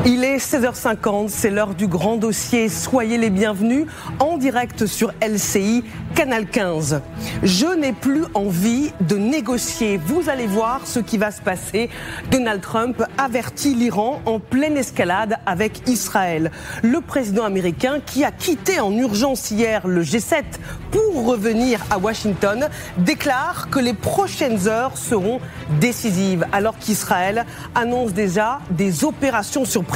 Il est 16h50, c'est l'heure du grand dossier. Soyez les bienvenus en direct sur LCI, Canal 15. Je n'ai plus envie de négocier. Vous allez voir ce qui va se passer. Donald Trump avertit l'Iran en pleine escalade avec Israël. Le président américain, qui a quitté en urgence hier le G7 pour revenir à Washington, déclare que les prochaines heures seront décisives, alors qu'Israël annonce déjà des opérations surprises.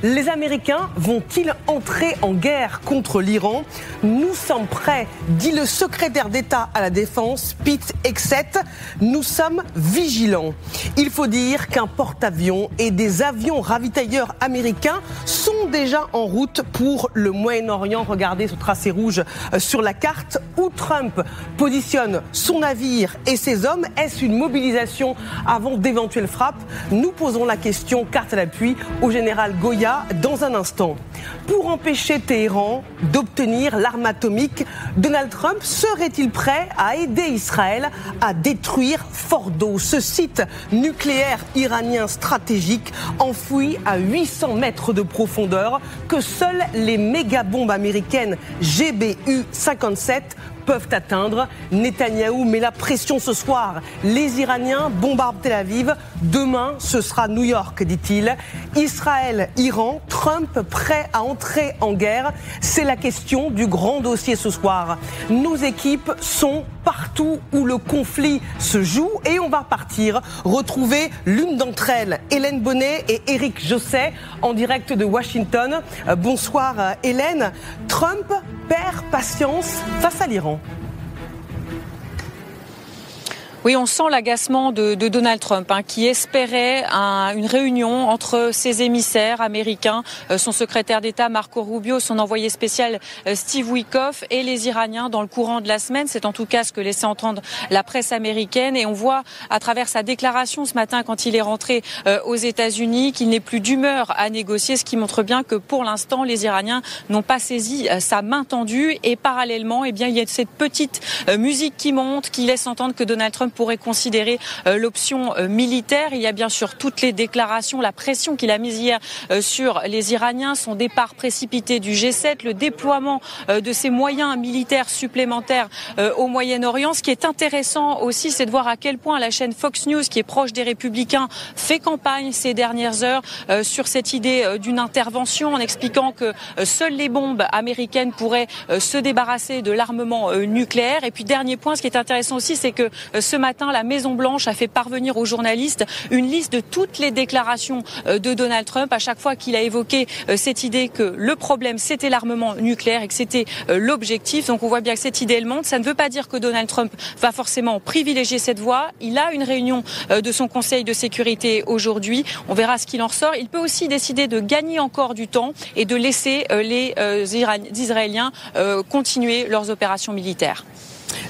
Les Américains vont-ils entrer en guerre contre l'Iran ? Nous sommes prêts, dit le secrétaire d'État à la Défense, Pete Hegseth. Nous sommes vigilants. Il faut dire qu'un porte-avions et des avions ravitailleurs américains sont déjà en route pour le Moyen-Orient. Regardez ce tracé rouge sur la carte où Trump positionne son navire et ses hommes. Est-ce une mobilisation avant d'éventuelles frappes ? Nous posons la question, carte à l'appui, au général Goya dans un instant. Pour empêcher Téhéran d'obtenir l'arme atomique, Donald Trump serait-il prêt à aider Israël à détruire Fordo, ce site nucléaire iranien stratégique enfoui à 800 mètres de profondeur que seules les méga-bombes américaines GBU-57 peuvent atteindre. Netanyahou met la pression ce soir. Les Iraniens bombardent Tel Aviv. Demain, ce sera New York, dit-il. Israël, Iran, Trump prêt à entrer en guerre. C'est la question du grand dossier ce soir. Nos équipes sont partout où le conflit se joue et on va partir retrouver l'une d'entre elles, Hélène Bonnet et Éric Josset, en direct de Washington. Bonsoir Hélène. Trump perd patience face à l'Iran. Oui, on sent l'agacement de Donald Trump, qui espérait une réunion entre ses émissaires américains, son secrétaire d'État Marco Rubio, son envoyé spécial Steve Witkoff et les Iraniens dans le courant de la semaine. C'est en tout cas ce que laissait entendre la presse américaine. Et on voit à travers sa déclaration ce matin quand il est rentré aux États-Unis qu'il n'est plus d'humeur à négocier, ce qui montre bien que pour l'instant les Iraniens n'ont pas saisi sa main tendue. Et parallèlement, il y a cette petite musique qui monte, qui laisse entendre que Donald Trump pourrait considérer l'option militaire. Il y a bien sûr toutes les déclarations, la pression qu'il a mise hier sur les Iraniens, son départ précipité du G7, le déploiement de ces moyens militaires supplémentaires au Moyen-Orient. Ce qui est intéressant aussi, c'est de voir à quel point la chaîne Fox News, qui est proche des Républicains, fait campagne ces dernières heures sur cette idée d'une intervention, en expliquant que seules les bombes américaines pourraient se débarrasser de l'armement nucléaire. Et puis dernier point, ce qui est intéressant aussi, c'est que ce matin, la Maison-Blanche a fait parvenir aux journalistes une liste de toutes les déclarations de Donald Trump à chaque fois qu'il a évoqué cette idée que le problème c'était l'armement nucléaire et que c'était l'objectif. Donc on voit bien que cette idée elle monte. Ça ne veut pas dire que Donald Trump va forcément privilégier cette voie. Il a une réunion de son Conseil de sécurité aujourd'hui. On verra ce qu'il en ressort. Il peut aussi décider de gagner encore du temps et de laisser les Israéliens continuer leurs opérations militaires.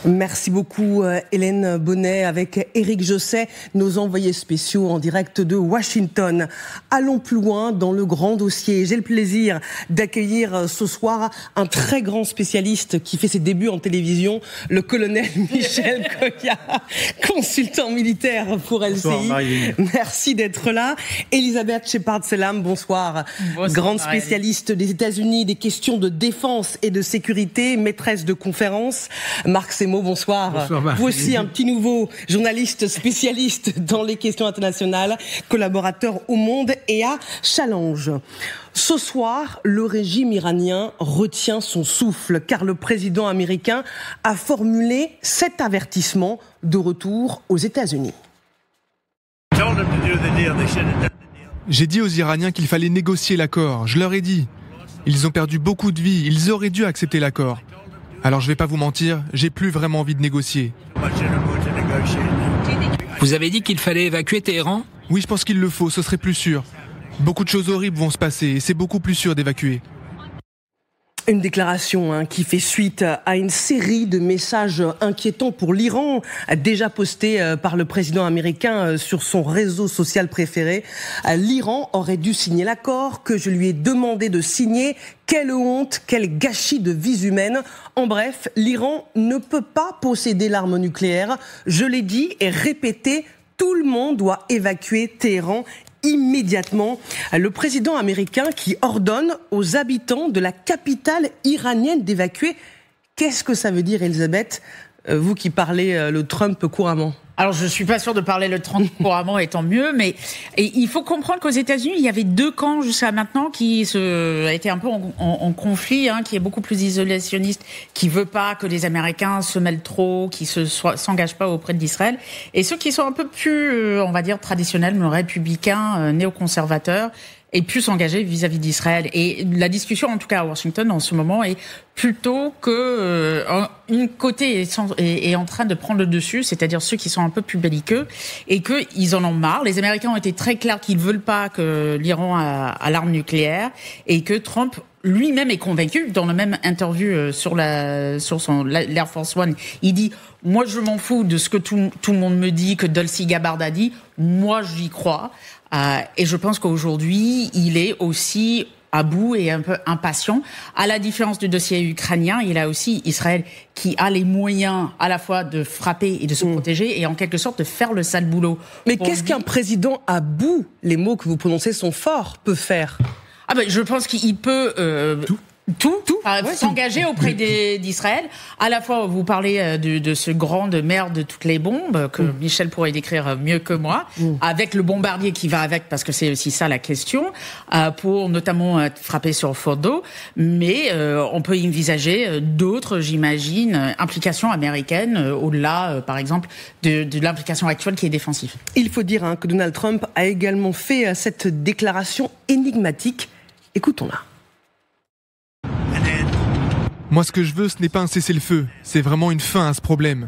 Merci beaucoup Hélène Bonnet avec Éric Josset, nos envoyés spéciaux en direct de Washington. Allons plus loin dans le grand dossier. J'ai le plaisir d'accueillir ce soir un très grand spécialiste qui fait ses débuts en télévision, le colonel Michel Cokia, consultant militaire pour LCI. Bonsoir, merci d'être là. Elisabeth Shepard-Selam, bonsoir. Bonsoir. Grande spécialiste des États-Unis, des questions de défense et de sécurité, maîtresse de conférences. Marc Semo, bonsoir. Bonsoir. Vous aussi, un petit nouveau journaliste spécialiste dans les questions internationales, collaborateur au Monde et à Challenge. Ce soir, le régime iranien retient son souffle car le président américain a formulé cet avertissement de retour aux États-Unis. J'ai dit aux Iraniens qu'il fallait négocier l'accord. Je leur ai dit. Ils ont perdu beaucoup de vies. Ils auraient dû accepter l'accord. Alors je vais pas vous mentir, j'ai plus vraiment envie de négocier. Vous avez dit qu'il fallait évacuer Téhéran ? Oui, je pense qu'il le faut, ce serait plus sûr. Beaucoup de choses horribles vont se passer et c'est beaucoup plus sûr d'évacuer. Une déclaration qui fait suite à une série de messages inquiétants pour l'Iran, déjà postés par le président américain sur son réseau social préféré. L'Iran aurait dû signer l'accord que je lui ai demandé de signer. Quelle honte, quel gâchis de vies humaines. En bref, l'Iran ne peut pas posséder l'arme nucléaire. Je l'ai dit et répété, tout le monde doit évacuer Téhéran immédiatement. Le président américain qui ordonne aux habitants de la capitale iranienne d'évacuer. Qu'est-ce que ça veut dire, Elisabeth, vous qui parlez le Trump couramment? Alors, je suis pas sûre de parler le Trump couramment, et tant mieux, mais il faut comprendre qu'aux États-Unis, il y avait deux camps jusqu'à maintenant qui étaient un peu en conflit, qui est beaucoup plus isolationniste, qui veut pas que les Américains se mêlent trop, qui s'engagent pas auprès d'Israël, et ceux qui sont un peu plus, on va dire, traditionnels, républicains, néoconservateurs, et plus engagés vis-à-vis d'Israël. Et la discussion, en tout cas à Washington, en ce moment, est plutôt que une côté est en train de prendre le dessus, c'est-à-dire ceux qui sont un peu plus belliqueux, et qu'ils en ont marre. Les Américains ont été très clairs qu'ils veulent pas que l'Iran a l'arme nucléaire, et que Trump lui-même est convaincu. Dans la même interview sur l'Air Force One, il dit « Moi, je m'en fous de ce que tout le monde me dit, que Tulsi Gabbard a dit. Moi, j'y crois. » Et je pense qu'aujourd'hui, il est aussi à bout et un peu impatient. À la différence du dossier ukrainien, il a aussi Israël qui a les moyens à la fois de frapper et de se protéger et en quelque sorte de faire le sale boulot. Mais qu'est-ce qu'un président à bout, les mots que vous prononcez sont forts, peut faire? Je pense qu'il peut tout s'engager auprès d'Israël. À la fois, vous parlez de ce grand mère de toutes les bombes que Michel pourrait décrire mieux que moi, avec le bombardier qui va avec, parce que c'est aussi ça la question, pour notamment frapper sur Fordo. Mais on peut envisager d'autres, j'imagine, implications américaines au-delà, par exemple, de l'implication actuelle qui est défensive. Il faut dire que Donald Trump a également fait cette déclaration énigmatique. Écoutons-la. Moi, ce que je veux, ce n'est pas un cessez-le-feu, c'est vraiment une fin à ce problème.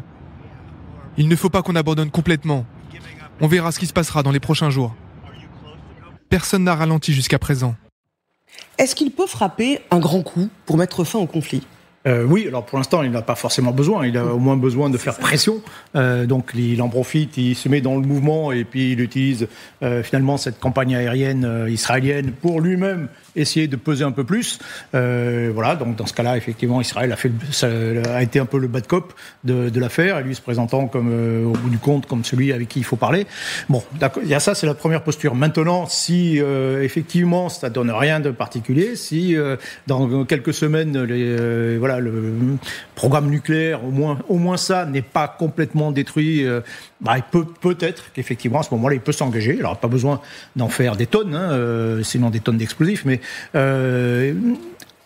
Il ne faut pas qu'on abandonne complètement. On verra ce qui se passera dans les prochains jours. Personne n'a ralenti jusqu'à présent. Est-ce qu'il peut frapper un grand coup pour mettre fin au conflit ? Oui, alors pour l'instant, il n'a pas forcément besoin. Il a au moins besoin de faire pression. Donc il en profite, il se met dans le mouvement et puis il utilise finalement cette campagne aérienne israélienne pour lui-même essayer de peser un peu plus. Voilà, donc dans ce cas-là, effectivement, Israël a été un peu le bad cop de l'affaire, et lui se présentant comme, au bout du compte, comme celui avec qui il faut parler. Bon, d'accord, il y a ça, c'est la première posture. Maintenant, si effectivement ça donne rien de particulier, si dans quelques semaines, le programme nucléaire, au moins ça, n'est pas complètement détruit, il peut-être qu'effectivement, à ce moment-là, il peut s'engager. Alors, pas besoin d'en faire des tonnes, sinon des tonnes d'explosifs, mais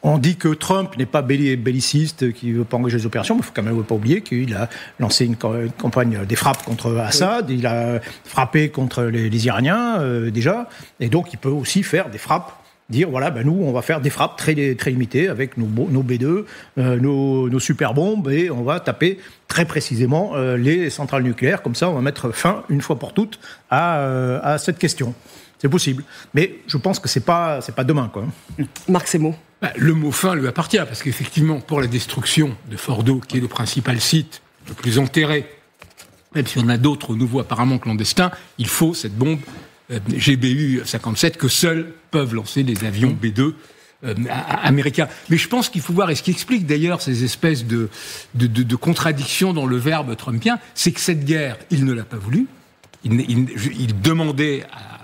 on dit que Trump n'est pas belliciste, qu'il ne veut pas engager les opérations, mais il ne faut quand même pas oublier qu'il a lancé une campagne des frappes contre Assad, il a frappé contre les Iraniens déjà, et donc il peut aussi faire des frappes, dire nous on va faire des frappes très limitées avec nos B2, nos super bombes, et on va taper très précisément les centrales nucléaires, comme ça on va mettre fin une fois pour toutes à cette question. C'est possible, mais je pense que c'est pas demain, quoi. Marc Semo. Le mot fin lui appartient, parce qu'effectivement, pour la destruction de Fordo, qui est le principal site le plus enterré, même si on a d'autres nouveaux apparemment clandestins, il faut cette bombe GBU-57 que seuls peuvent lancer les avions B2 américains. Mais je pense qu'il faut voir, et ce qui explique d'ailleurs ces espèces de contradictions dans le verbe trumpien, c'est que cette guerre, il ne l'a pas voulu. Il demandait à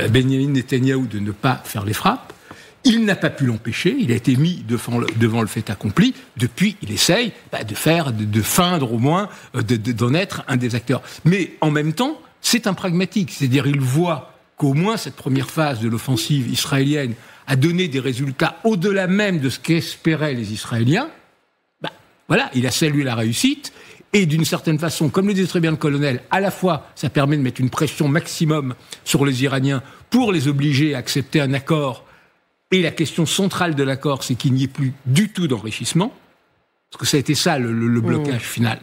Benjamin Netanyahou de ne pas faire les frappes. Il n'a pas pu l'empêcher, il a été mis devant le fait accompli. Depuis, il essaye de feindre au moins, d'en être un des acteurs. Mais en même temps, c'est un pragmatique, c'est-à-dire il voit qu'au moins cette première phase de l'offensive israélienne a donné des résultats au-delà même de ce qu'espéraient les Israéliens. Il a salué la réussite. Et d'une certaine façon, comme le disait très bien le colonel, à la fois, ça permet de mettre une pression maximum sur les Iraniens pour les obliger à accepter un accord. Et la question centrale de l'accord, c'est qu'il n'y ait plus du tout d'enrichissement. Parce que ça a été ça, le blocage final.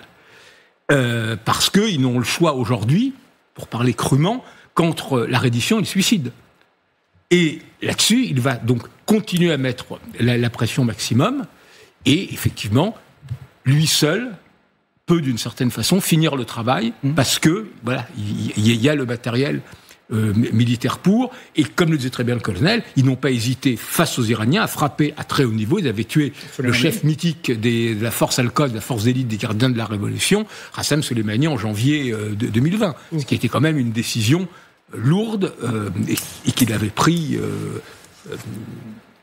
Parce qu'ils n'ont le choix aujourd'hui, pour parler crûment, qu'entre la reddition et le suicide. Et là-dessus, il va donc continuer à mettre la pression maximum. Et effectivement, lui seul peut d'une certaine façon finir le travail parce que il y a le matériel militaire pour, et comme le disait très bien le colonel, ils n'ont pas hésité face aux Iraniens à frapper à très haut niveau. Ils avaient tué le chef mythique de la force Al-Quds, de la force d'élite des gardiens de la Révolution, Qassem Soleimani, en janvier 2020, ce qui était quand même une décision lourde et qu'il avait pris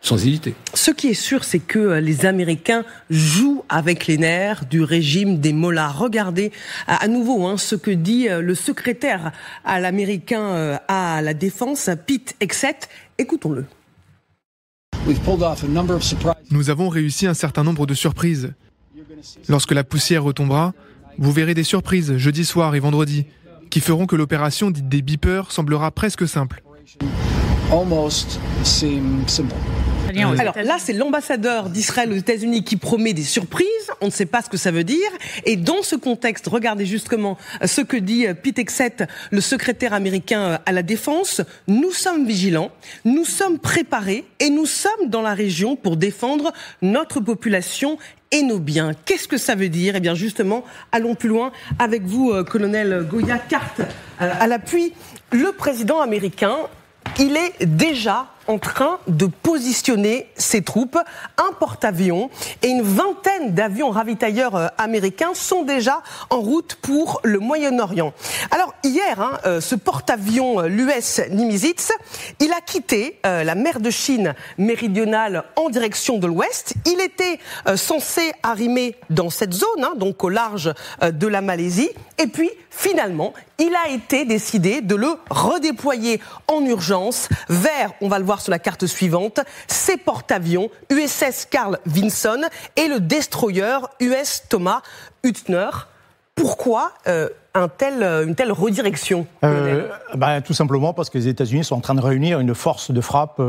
sans hésiter. Ce qui est sûr, c'est que les Américains jouent avec les nerfs du régime des mollahs. Regardez à nouveau ce que dit le secrétaire à l'américain à la défense, Pete Hegseth. Écoutons-le. Nous avons réussi un certain nombre de surprises. Lorsque la poussière retombera, vous verrez des surprises jeudi soir et vendredi qui feront que l'opération dite des beepers semblera presque simple. Alors là, c'est l'ambassadeur d'Israël aux États-Unis qui promet des surprises. On ne sait pas ce que ça veut dire. Et dans ce contexte, regardez justement ce que dit Pete Hegseth, le secrétaire américain à la Défense. Nous sommes vigilants, nous sommes préparés et nous sommes dans la région pour défendre notre population et nos biens. Qu'est-ce que ça veut dire ? Eh bien justement, allons plus loin avec vous, colonel Goya. Carte à l'appui. Le président américain, il est déjà en train de positionner ses troupes. Un porte-avions et une vingtaine d'avions ravitailleurs américains sont déjà en route pour le Moyen-Orient. Alors hier, ce porte-avions, l'US Nimitz, il a quitté la mer de Chine méridionale en direction de l'ouest. Il était censé arrimer dans cette zone, donc au large de la Malaisie. Et puis, finalement, il a été décidé de le redéployer en urgence vers, on va le voir sur la carte suivante, ces porte-avions USS Carl Vinson et le destroyer US Thomas Hüttner. Pourquoi une telle redirection? Tout simplement parce que les États-Unis sont en train de réunir une force de frappe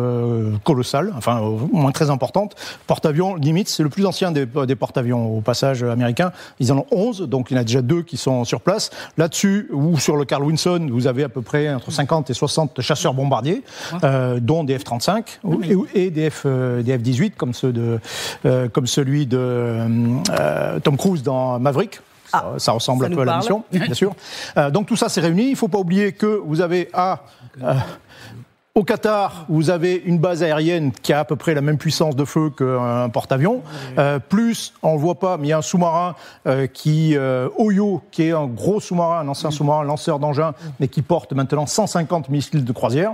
colossale, enfin au moins très importante. Porte-avions Nimitz, c'est le plus ancien des porte-avions au passage américain. Ils en ont 11, donc il y en a déjà 2 qui sont sur place. Là-dessus, ou sur le Carl Vinson, vous avez à peu près entre 50 et 60 chasseurs bombardiers, dont des F-35 et des F-18, comme celui de Tom Cruise dans Maverick. Ça ressemble un peu à la mission, bien sûr. Donc tout ça, c'est réuni. Il ne faut pas oublier que vous avez au Qatar, vous avez une base aérienne qui a à peu près la même puissance de feu qu'un porte-avions. Plus, on ne le voit pas, mais il y a un sous-marin Oyo, qui est un gros sous-marin, un ancien sous-marin lanceur d'engins, mais qui porte maintenant 150 missiles de croisière,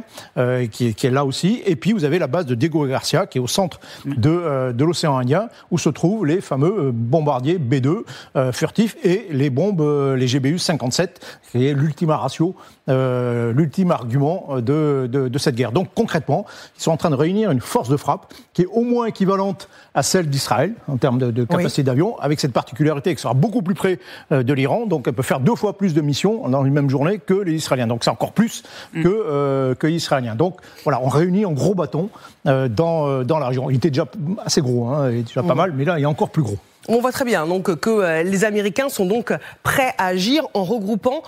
qui est là aussi. Et puis, vous avez la base de Diego Garcia, qui est au centre de l'océan Indien, où se trouvent les fameux bombardiers B-2 furtifs et les bombes, les GBU-57, qui est l'ultima ratio, l'ultime argument de cette guerre. Donc concrètement, ils sont en train de réunir une force de frappe qui est au moins équivalente à celle d'Israël en termes de capacité d'avion, avec cette particularité qu'elle sera beaucoup plus près de l'Iran, donc elle peut faire 2 fois plus de missions dans une même journée que les Israéliens. Donc c'est encore plus que les Israéliens. Donc voilà, on réunit en gros bâton dans la région. Il était déjà assez gros, il est déjà pas mal, mais là il est encore plus gros. On voit très bien donc que les Américains sont donc prêts à agir en regroupant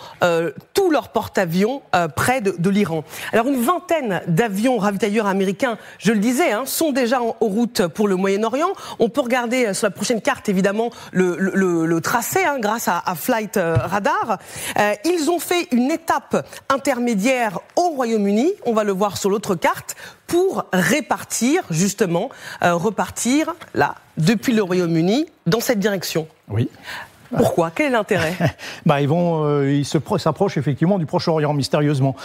tous leurs porte-avions près de l'Iran. Alors une vingtaine d'avions ravitailleurs américains, je le disais, sont déjà en route pour le Moyen-Orient. On peut regarder sur la prochaine carte évidemment le tracé grâce à Flight Radar. Ils ont fait une étape intermédiaire au Royaume-Uni, on va le voir sur l'autre carte, pour répartir justement, repartir là depuis le Royaume-Uni dans cette direction. Oui. Pourquoi ? Quel est l'intérêt ? Ils s'approchent effectivement du Proche-Orient, mystérieusement.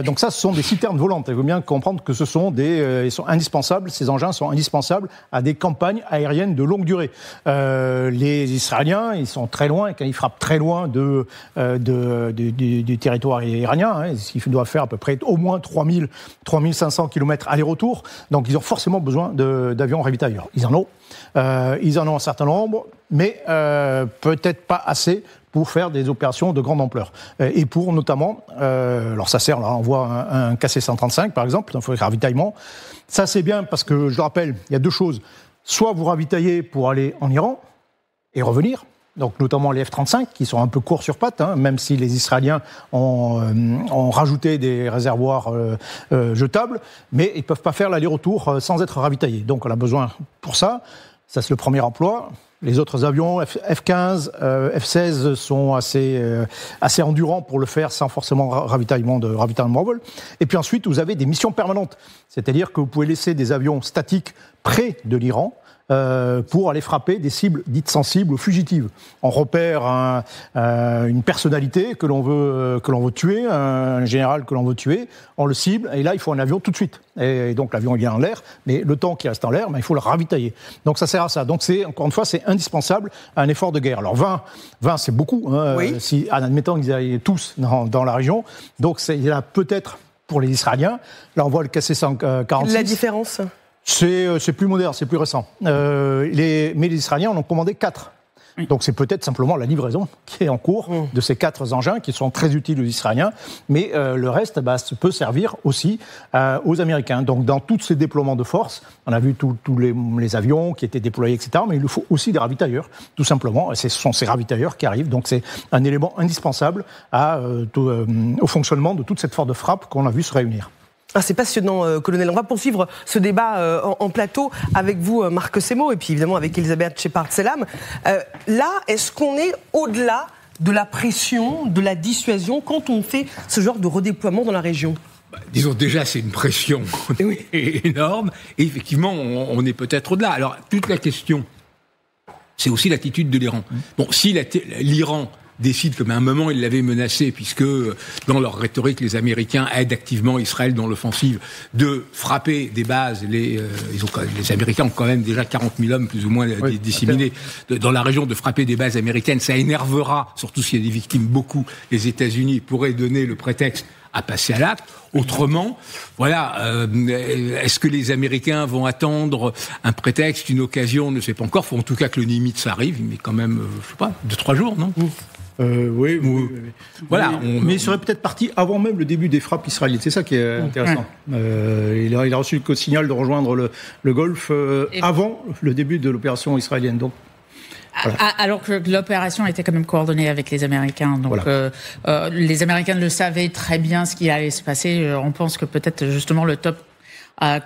Donc ça, ce sont des citernes volantes. Il faut bien comprendre que ils sont indispensables, ces engins sont indispensables à des campagnes aériennes de longue durée. Les Israéliens, ils sont très loin, quand ils frappent très loin du territoire iranien, ils doivent faire à peu près au moins 3500 km aller-retour. Donc ils ont forcément besoin d'avions ravitailleurs. Ils en ont un certain nombre, mais peut-être pas assez pour faire des opérations de grande ampleur. Et pour notamment, alors ça sert, là on voit un KC-135 par exemple, il faut un ravitaillement. Ça c'est bien parce que, je le rappelle, il y a 2 choses. Soit vous ravitaillez pour aller en Iran et revenir, donc notamment les F-35 qui sont un peu courts sur pattes, même si les Israéliens ont rajouté des réservoirs jetables, mais ils ne peuvent pas faire l'aller-retour sans être ravitaillés. Donc on a besoin pour ça. Ça, c'est le premier emploi. Les autres avions, F-15, F-16, sont assez endurants pour le faire sans forcément ravitaillement en vol. Et puis ensuite, vous avez des missions permanentes. C'est-à-dire que vous pouvez laisser des avions statiques près de l'Iran pour aller frapper des cibles dites sensibles ou fugitives. On repère une personnalité que l'on veut tuer, un général que l'on veut tuer, on le cible, et là, il faut un avion tout de suite. Et donc, l'avion, il est en l'air, mais le temps qu'il reste en l'air, il faut le ravitailler. Donc, ça sert à ça. Donc, encore une fois, c'est indispensable à un effort de guerre. Alors, 20, c'est beaucoup, oui. Si, en admettant qu'ils aillent tous dans la région. Donc, il y en a peut-être pour les Israéliens. Là, on voit le KC-146. La différence ? C'est plus moderne, c'est plus récent. Mais les Israéliens en ont commandé 4. Donc c'est peut-être simplement la livraison qui est en cours de ces 4 engins qui sont très utiles aux Israéliens, mais le reste peut servir aussi aux Américains. Donc dans tous ces déploiements de force, on a vu tous les avions qui étaient déployés, etc., mais il nous faut aussi des ravitailleurs, tout simplement. Et ce sont ces ravitailleurs qui arrivent, donc c'est un élément indispensable au fonctionnement de toute cette force de frappe qu'on a vu se réunir. Ah, c'est passionnant, colonel. On va poursuivre ce débat en plateau avec vous, Marc Semo, et puis évidemment avec Elisabeth Shepard-Selam. Là, est-ce qu'on est au-delà de la pression, de la dissuasion, quand on fait ce genre de redéploiement dans la région ? Disons déjà, c'est une pression énorme, et effectivement, on est peut-être au-delà. Alors, toute la question, c'est aussi l'attitude de l'Iran. Bon, si l'Iran décide, comme à un moment ils l'avaient menacé, puisque dans leur rhétorique, les Américains aident activement Israël dans l'offensive, de frapper des bases. Les Américains ont quand même déjà 40 000 hommes plus ou moins disséminés dans la région, de frapper des bases américaines. Ça énervera, surtout s'il y a des victimes, beaucoup les États-Unis, pourraient donner le prétexte à passer à l'acte. Autrement, voilà, est-ce que les Américains vont attendre un prétexte, une occasion, ne sais pas encore. Faut en tout cas que le Nimitz arrive, mais quand même, je sais pas, 2-3 jours, non ? Oui. Voilà, mais il serait peut-être parti avant même le début des frappes israéliennes. C'est ça qui est intéressant. Il a reçu le signal de rejoindre le Golfe avant le début de l'opération israélienne. Donc, voilà. Alors que l'opération était quand même coordonnée avec les Américains. Donc, voilà. Les Américains le savaient très bien ce qui allait se passer. On pense que peut-être justement le top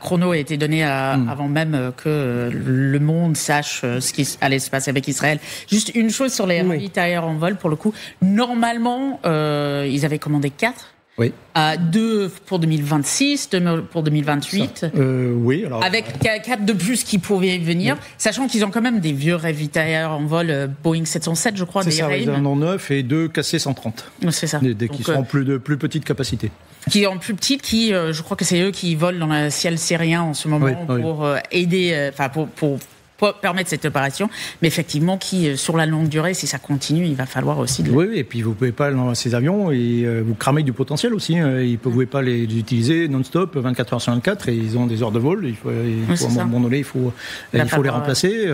chrono a été donné avant même que le monde sache ce qui allait se passer avec Israël. Juste une chose sur les ravitailleurs en vol, pour le coup. Normalement, ils avaient commandé 4. Oui. 2 pour 2026, 2 pour 2028. Oui, alors. Avec 4 de plus qui pouvaient venir, sachant qu'ils ont quand même des vieux ravitailleurs en vol Boeing 707, je crois, c'est des ça, ils en ont 9 et 2 KC-130. C'est ça. Qui sont plus petite capacité. Qui sont plus petites, je crois que c'est eux qui volent dans le ciel syrien en ce moment pour aider, pour permettre cette opération, mais effectivement qui, sur la longue durée, si ça continue, il va falloir aussi... Oui, et puis vous pouvez pas, dans ces avions, et vous cramez du potentiel aussi. Vous pouvez pas les utiliser non-stop, 24 heures sur 24, et ils ont des heures de vol, il faut à un moment donné, il faut les remplacer.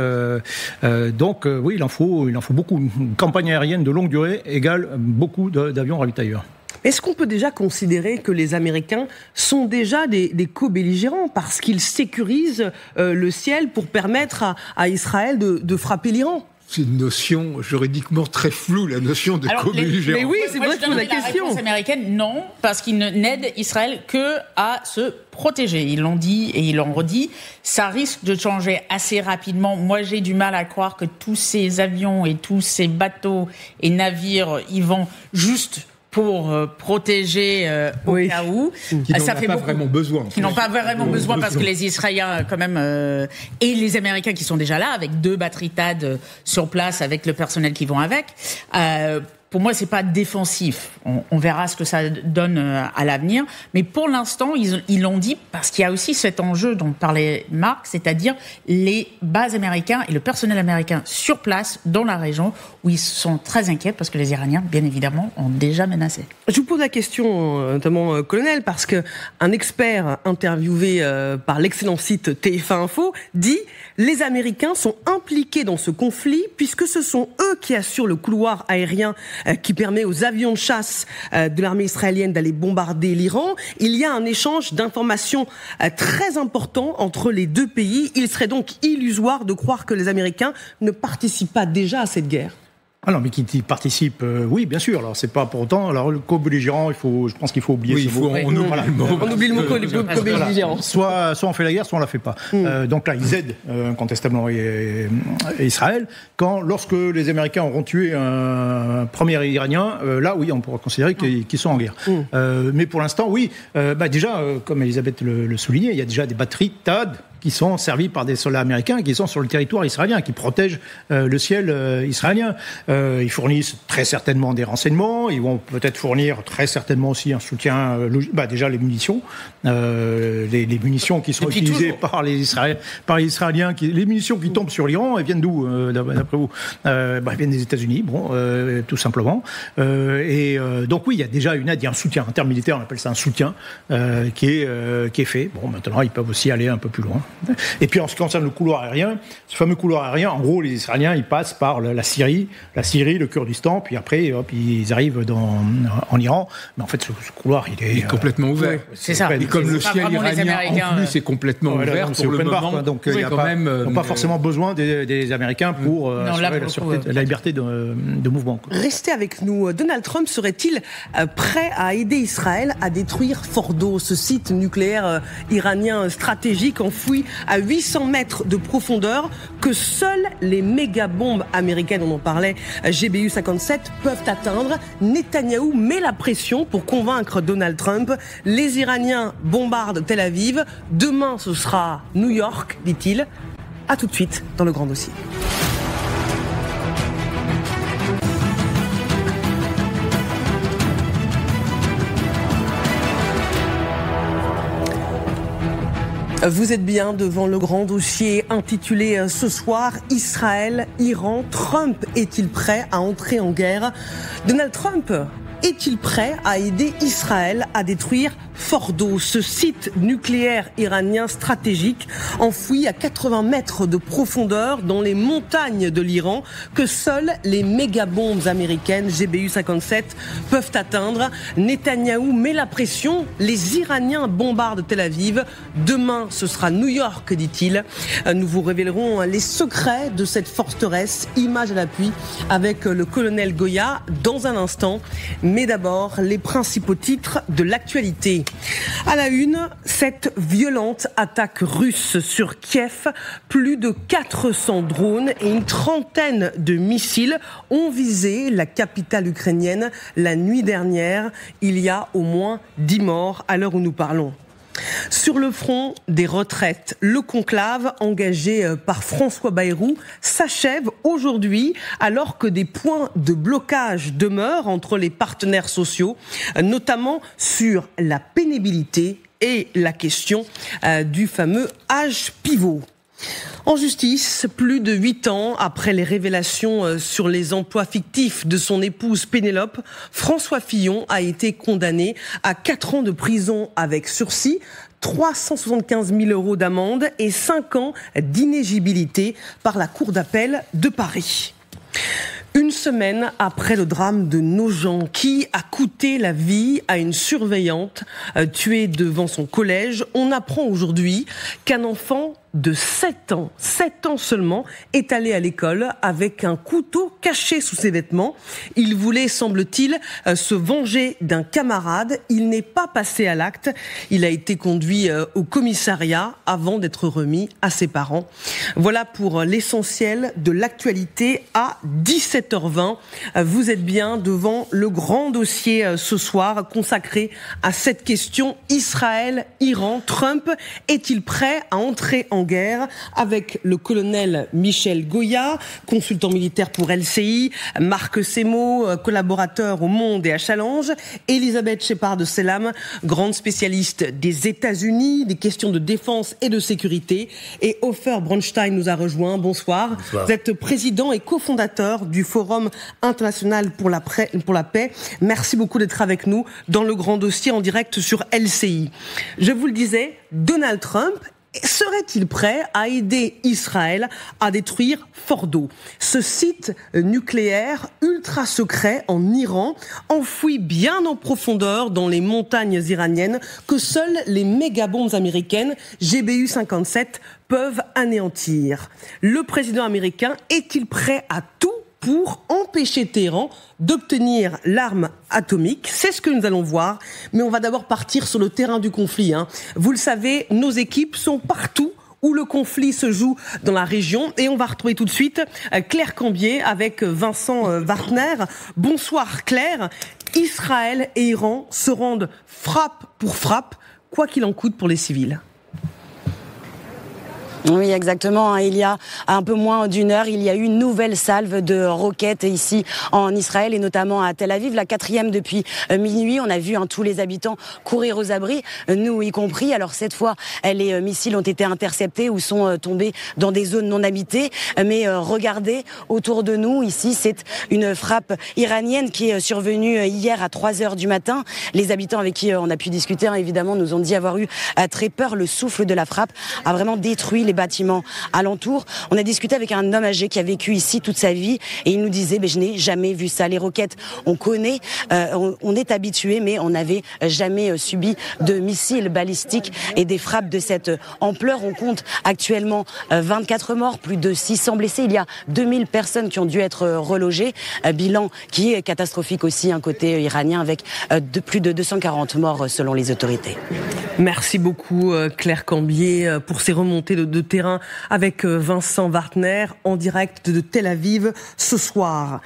Donc, oui, il en faut beaucoup. Une campagne aérienne de longue durée égale beaucoup d'avions ravitailleurs. Est-ce qu'on peut déjà considérer que les Américains sont déjà des co-belligérants parce qu'ils sécurisent le ciel pour permettre à Israël de frapper l'Iran ? C'est une notion juridiquement très floue, la notion de co-belligérant. Mais oui, c'est vrai que c'est la question. La réponse américaine, non, parce qu'ils n'aident Israël que à se protéger. Ils l'ont dit et ils l'ont redit. Ça risque de changer assez rapidement. Moi, j'ai du mal à croire que tous ces avions et tous ces bateaux et navires, ils vont juste pour protéger au cas où. Qui n'en ont pas vraiment besoin. Qui n'ont pas vraiment besoin parce que les Israéliens, quand même, et les Américains qui sont déjà là, avec 2 batteries THAAD sur place, avec le personnel qui vont avec, pour moi, c'est pas défensif. On verra ce que ça donne à l'avenir. Mais pour l'instant, ils l'ont dit parce qu'il y a aussi cet enjeu dont parlait Marc, c'est-à-dire les bases américaines et le personnel américain sur place, dans la région, où ils sont très inquiets parce que les Iraniens, bien évidemment, ont déjà menacé. Je vous pose la question, notamment, colonel, parce qu'un expert interviewé par l'excellent site TF1 Info dit « Les Américains sont impliqués dans ce conflit puisque ce sont eux qui assurent le couloir aérien qui permet aux avions de chasse de l'armée israélienne d'aller bombarder l'Iran. Il y a un échange d'informations très important entre les deux pays. Il serait donc illusoire de croire que les Américains ne participent pas déjà à cette guerre. » Ah non, mais qui participe, oui, bien sûr. Alors, c'est pas pour autant. Alors, le co-belligérant, je pense qu'il faut oublier ce mot. On oublie le mot co-belligérant. Soit on fait la guerre, soit on la fait pas. Donc là, ils aident incontestablement Israël. Lorsque les Américains auront tué un premier Iranien, là, oui, on pourra considérer qu'ils sont en guerre. Mais pour l'instant, oui. Déjà, comme Elisabeth le soulignait, il y a déjà des batteries THAAD qui sont servis par des soldats américains qui sont sur le territoire israélien, qui protègent le ciel israélien. Ils fournissent très certainement des renseignements, ils vont peut-être fournir très certainement aussi un soutien, déjà les munitions, les munitions qui sont utilisées par les Israéliens, les munitions qui tombent sur l'Iran, elles viennent d'où, d'après vous? Elles viennent des États-Unis, tout simplement. Donc oui, il y a déjà une aide, il y a un soutien intermilitaire, on appelle ça un soutien, qui est fait. Bon, maintenant, ils peuvent aussi aller un peu plus loin. Et puis, en ce qui concerne le couloir aérien, ce fameux couloir aérien, en gros, les Israéliens, ils passent par la Syrie, le Kurdistan, puis après, ils arrivent en Iran. Mais en fait, ce couloir, il est complètement ouvert. C'est ça. Et comme le ciel iranien, en plus, est complètement ouvert pour le moment, donc il n'y a pas forcément besoin des Américains pour assurer la liberté de mouvement. Restez avec nous. Donald Trump serait-il prêt à aider Israël à détruire Fordo, ce site nucléaire iranien stratégique enfoui à 800 mètres de profondeur que seules les méga-bombes américaines, on en parlait, GBU 57, peuvent atteindre? Netanyahou met la pression pour convaincre Donald Trump. Les Iraniens bombardent Tel Aviv. Demain, ce sera New York, dit-il. À tout de suite dans le grand dossier. Vous êtes bien devant le grand dossier intitulé ce soir « Israël, Iran, Trump est-il prêt à entrer en guerre ?» Donald Trump est-il prêt à aider Israël à détruire Fordo, ce site nucléaire iranien stratégique enfoui à 80 mètres de profondeur dans les montagnes de l'Iran que seules les méga-bombes américaines GBU 57 peuvent atteindre? Netanyahou met la pression, les Iraniens bombardent Tel Aviv. Demain, ce sera New York, dit-il. Nous vous révélerons les secrets de cette forteresse, images à l'appui, avec le colonel Goya dans un instant. Mais d'abord, les principaux titres de l'actualité. À la une, cette violente attaque russe sur Kiev. Plus de 400 drones et une trentaine de missiles ont visé la capitale ukrainienne la nuit dernière. Il y a au moins 10 morts à l'heure où nous parlons. Sur le front des retraites, le conclave engagé par François Bayrou s'achève aujourd'hui alors que des points de blocage demeurent entre les partenaires sociaux, notamment sur la pénibilité et la question du fameux âge pivot. En justice, plus de 8 ans après les révélations sur les emplois fictifs de son épouse Pénélope, François Fillon a été condamné à 4 ans de prison avec sursis, 375 000 € d'amende et 5 ans d'inéligibilité par la Cour d'appel de Paris. Une semaine après le drame de Nogent qui a coûté la vie à une surveillante tuée devant son collège, on apprend aujourd'hui qu'un enfant de 7 ans seulement, est allé à l'école avec un couteau caché sous ses vêtements. Il voulait, semble-t-il, se venger d'un camarade. Il n'est pas passé à l'acte. Il a été conduit au commissariat avant d'être remis à ses parents. Voilà pour l'essentiel de l'actualité à 17h20. Vous êtes bien devant le grand dossier ce soir consacré à cette question. Israël, Iran, Trump est-il prêt à entrer en guerre? Avec le colonel Michel Goya, consultant militaire pour LCI, Marc Semo, collaborateur au Monde et à Challenge, Elisabeth Shepard-Selam, grande spécialiste des États-Unis, des questions de défense et de sécurité, et Ofer Bronstein nous a rejoint. Bonsoir. Bonsoir. Vous êtes président et cofondateur du Forum international pour la paix. Merci beaucoup d'être avec nous dans le grand dossier en direct sur LCI. Je vous le disais, Donald Trump serait-il prêt à aider Israël à détruire Fordo, ce site nucléaire ultra secret en Iran, enfoui bien en profondeur dans les montagnes iraniennes que seules les méga-bombes américaines GBU 57 peuvent anéantir? Le président américain est-il prêt à tout pour empêcher Téhéran d'obtenir l'arme atomique? C'est ce que nous allons voir, mais on va d'abord partir sur le terrain du conflit. Vous le savez, nos équipes sont partout où le conflit se joue dans la région, et on va retrouver tout de suite Claire Cambier avec Vincent Wartner. Bonsoir Claire. Israël et Iran se rendent frappe pour frappe, quoi qu'il en coûte pour les civils. Oui, exactement. Il y a un peu moins d'une heure, il y a eu une nouvelle salve de roquettes ici en Israël et notamment à Tel Aviv, la 4e depuis minuit. On a vu tous les habitants courir aux abris, nous y compris. Alors cette fois, les missiles ont été interceptés ou sont tombés dans des zones non habitées. Mais regardez autour de nous, ici, c'est une frappe iranienne qui est survenue hier à 3h du matin. Les habitants avec qui on a pu discuter, évidemment, nous ont dit avoir eu très peur. Le souffle de la frappe a vraiment détruit les bâtiments alentours. On a discuté avec un homme âgé qui a vécu ici toute sa vie et il nous disait je n'ai jamais vu ça. Les roquettes, on connaît, on est habitué, mais on n'avait jamais subi de missiles balistiques et des frappes de cette ampleur. On compte actuellement 24 morts, plus de 600 blessés. Il y a 2000 personnes qui ont dû être relogées. Bilan qui est catastrophique aussi, côté iranien, avec plus de 240 morts selon les autorités. Merci beaucoup Claire Cambier pour ces remontées de terrain avec Vincent Wartner en direct de Tel Aviv ce soir.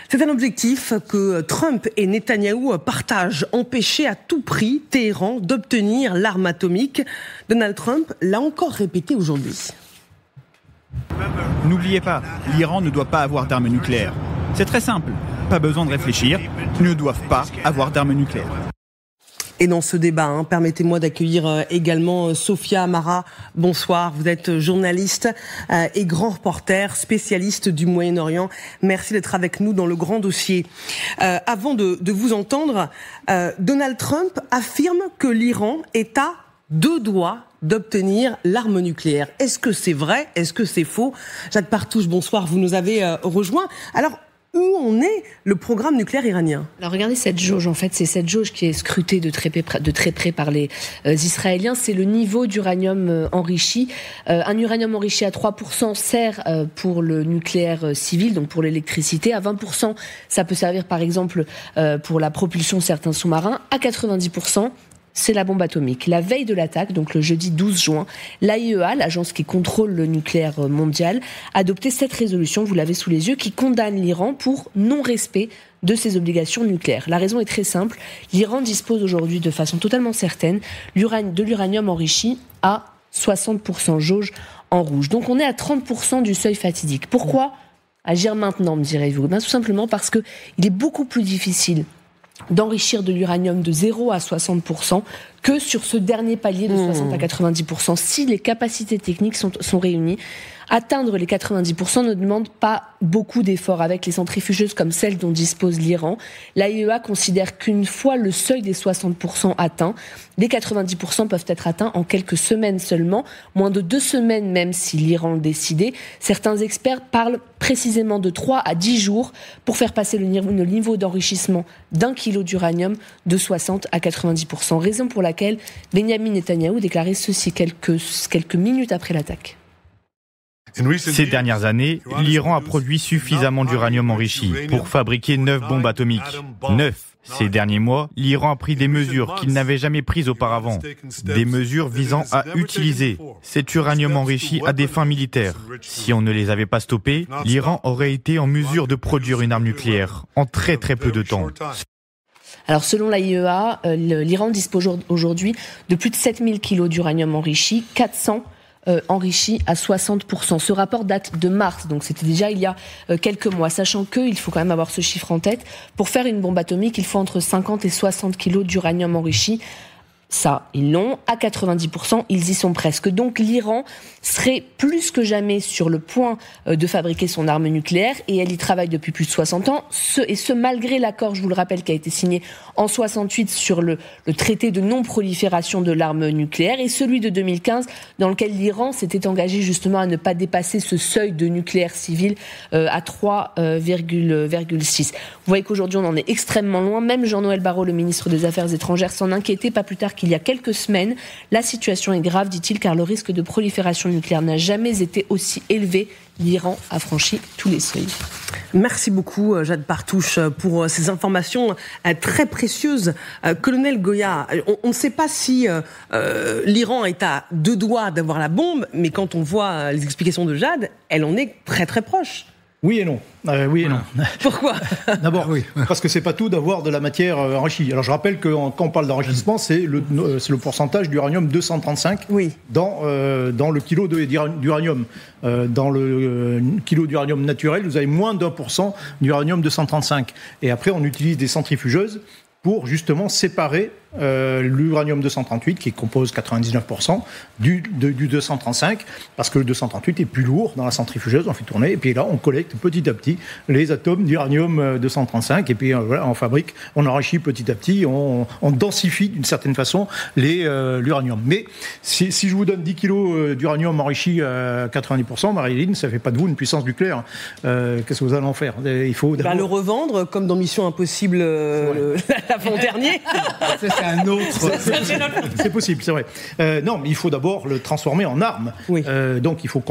C'est un objectif que Trump et Netanyahou partagent, empêcher à tout prix Téhéran d'obtenir l'arme atomique. Donald Trump l'a encore répété aujourd'hui. N'oubliez pas, l'Iran ne doit pas avoir d'armes nucléaires. C'est très simple, pas besoin de réfléchir, ils ne doivent pas avoir d'armes nucléaires. Et dans ce débat, permettez-moi d'accueillir également Sophia Amara. Bonsoir, vous êtes journaliste et grand reporter, spécialiste du Moyen-Orient. Merci d'être avec nous dans le grand dossier. Avant de vous entendre, Donald Trump affirme que l'Iran est à 2 doigts d'obtenir l'arme nucléaire. Est-ce que c'est vrai? Est-ce que c'est faux? Jacques Partouche, bonsoir, vous nous avez rejoint. Alors, où en est le programme nucléaire iranien? Alors regardez cette jauge, en fait, c'est cette jauge qui est scrutée de très près par les Israéliens. C'est le niveau d'uranium enrichi. Un uranium enrichi à 3% sert pour le nucléaire civil, donc pour l'électricité. À 20%, ça peut servir par exemple pour la propulsion de certains sous-marins. À 90%, c'est la bombe atomique. La veille de l'attaque, donc le jeudi 12 juin, l'AIEA, l'agence qui contrôle le nucléaire mondial, a adopté cette résolution, vous l'avez sous les yeux, qui condamne l'Iran pour non-respect de ses obligations nucléaires. La raison est très simple. L'Iran dispose aujourd'hui de façon totalement certaine de l'uranium enrichi à 60% jauge en rouge. Donc on est à 30% du seuil fatidique. Pourquoi agir maintenant, me direz-vous? Tout simplement parce que il est beaucoup plus difficile d'enrichir de l'uranium de 0 à 60% que sur ce dernier palier de 60 à 90%. Si les capacités techniques sont réunies, atteindre les 90% ne demande pas beaucoup d'efforts avec les centrifugeuses comme celles dont dispose l'Iran. L'AIEA considère qu'une fois le seuil des 60% atteint, les 90% peuvent être atteints en quelques semaines seulement, moins de 2 semaines même si l'Iran le décidait. Certains experts parlent précisément de 3 à 10 jours pour faire passer le niveau d'enrichissement d'1 kilo d'uranium de 60 à 90%. Raison pour laquelle Benyamin Netanyahou déclarait ceci quelques minutes après l'attaque. Ces dernières années, l'Iran a produit suffisamment d'uranium enrichi pour fabriquer 9 bombes atomiques. 9. Ces derniers mois, l'Iran a pris des mesures qu'il n'avait jamais prises auparavant. Des mesures visant à utiliser cet uranium enrichi à des fins militaires. Si on ne les avait pas stoppées, l'Iran aurait été en mesure de produire une arme nucléaire en très peu de temps. Alors selon l'AIEA, l'Iran dispose aujourd'hui de plus de 7000 kilos d'uranium enrichi, 400 enrichi à 60%. Ce rapport date de mars, donc c'était déjà il y a quelques mois, sachant qu'il faut quand même avoir ce chiffre en tête. Pour faire une bombe atomique, il faut entre 50 et 60 kilos d'uranium enrichi. Ça, ils l'ont. À 90%, ils y sont presque. Donc l'Iran serait plus que jamais sur le point de fabriquer son arme nucléaire et elle y travaille depuis plus de 60 ans. Ce malgré l'accord, je vous le rappelle, qui a été signé en 68 sur le traité de non-prolifération de l'arme nucléaire et celui de 2015 dans lequel l'Iran s'était engagé justement à ne pas dépasser ce seuil de nucléaire civil à 3,6. Vous voyez qu'aujourd'hui, on en est extrêmement loin. Même Jean-Noël Barrot, le ministre des Affaires étrangères, s'en inquiétait pas plus tard qu'il y a quelques semaines. La situation est grave, dit-il, car le risque de prolifération nucléaire n'a jamais été aussi élevé. L'Iran a franchi tous les seuils. Merci beaucoup, Jade Partouche, pour ces informations très précieuses. Colonel Goya, on ne sait pas si l'Iran est à 2 doigts d'avoir la bombe, mais quand on voit les explications de Jade, elle en est très proche. Oui et non. Oui et non. Pourquoi ? D'abord, parce que c'est pas tout d'avoir de la matière enrichie. Alors je rappelle que quand on parle d'enrichissement, c'est le pourcentage d'uranium 235 dans le kilo d'uranium. Dans le kilo d'uranium naturel, vous avez moins d'1% d'uranium 235. Et après, on utilise des centrifugeuses pour justement séparer l'uranium 238 qui compose 99% du 235, parce que le 238 est plus lourd dans la centrifugeuse, on fait tourner, et puis là on collecte petit à petit les atomes d'uranium 235, et puis voilà, on fabrique, on enrichit petit à petit, on densifie d'une certaine façon l'uranium. Mais si je vous donne 10 kilos d'uranium enrichi à 90%, Marie-Hélène, ça fait pas de vous une puissance nucléaire. Qu'est-ce que vous allez en faire ? Il faut d'abord... le revendre, comme dans Mission Impossible l'avant-dernier. C'est un autre. C'est possible, c'est vrai. Non, mais il faut d'abord le transformer en arme. Donc, il faut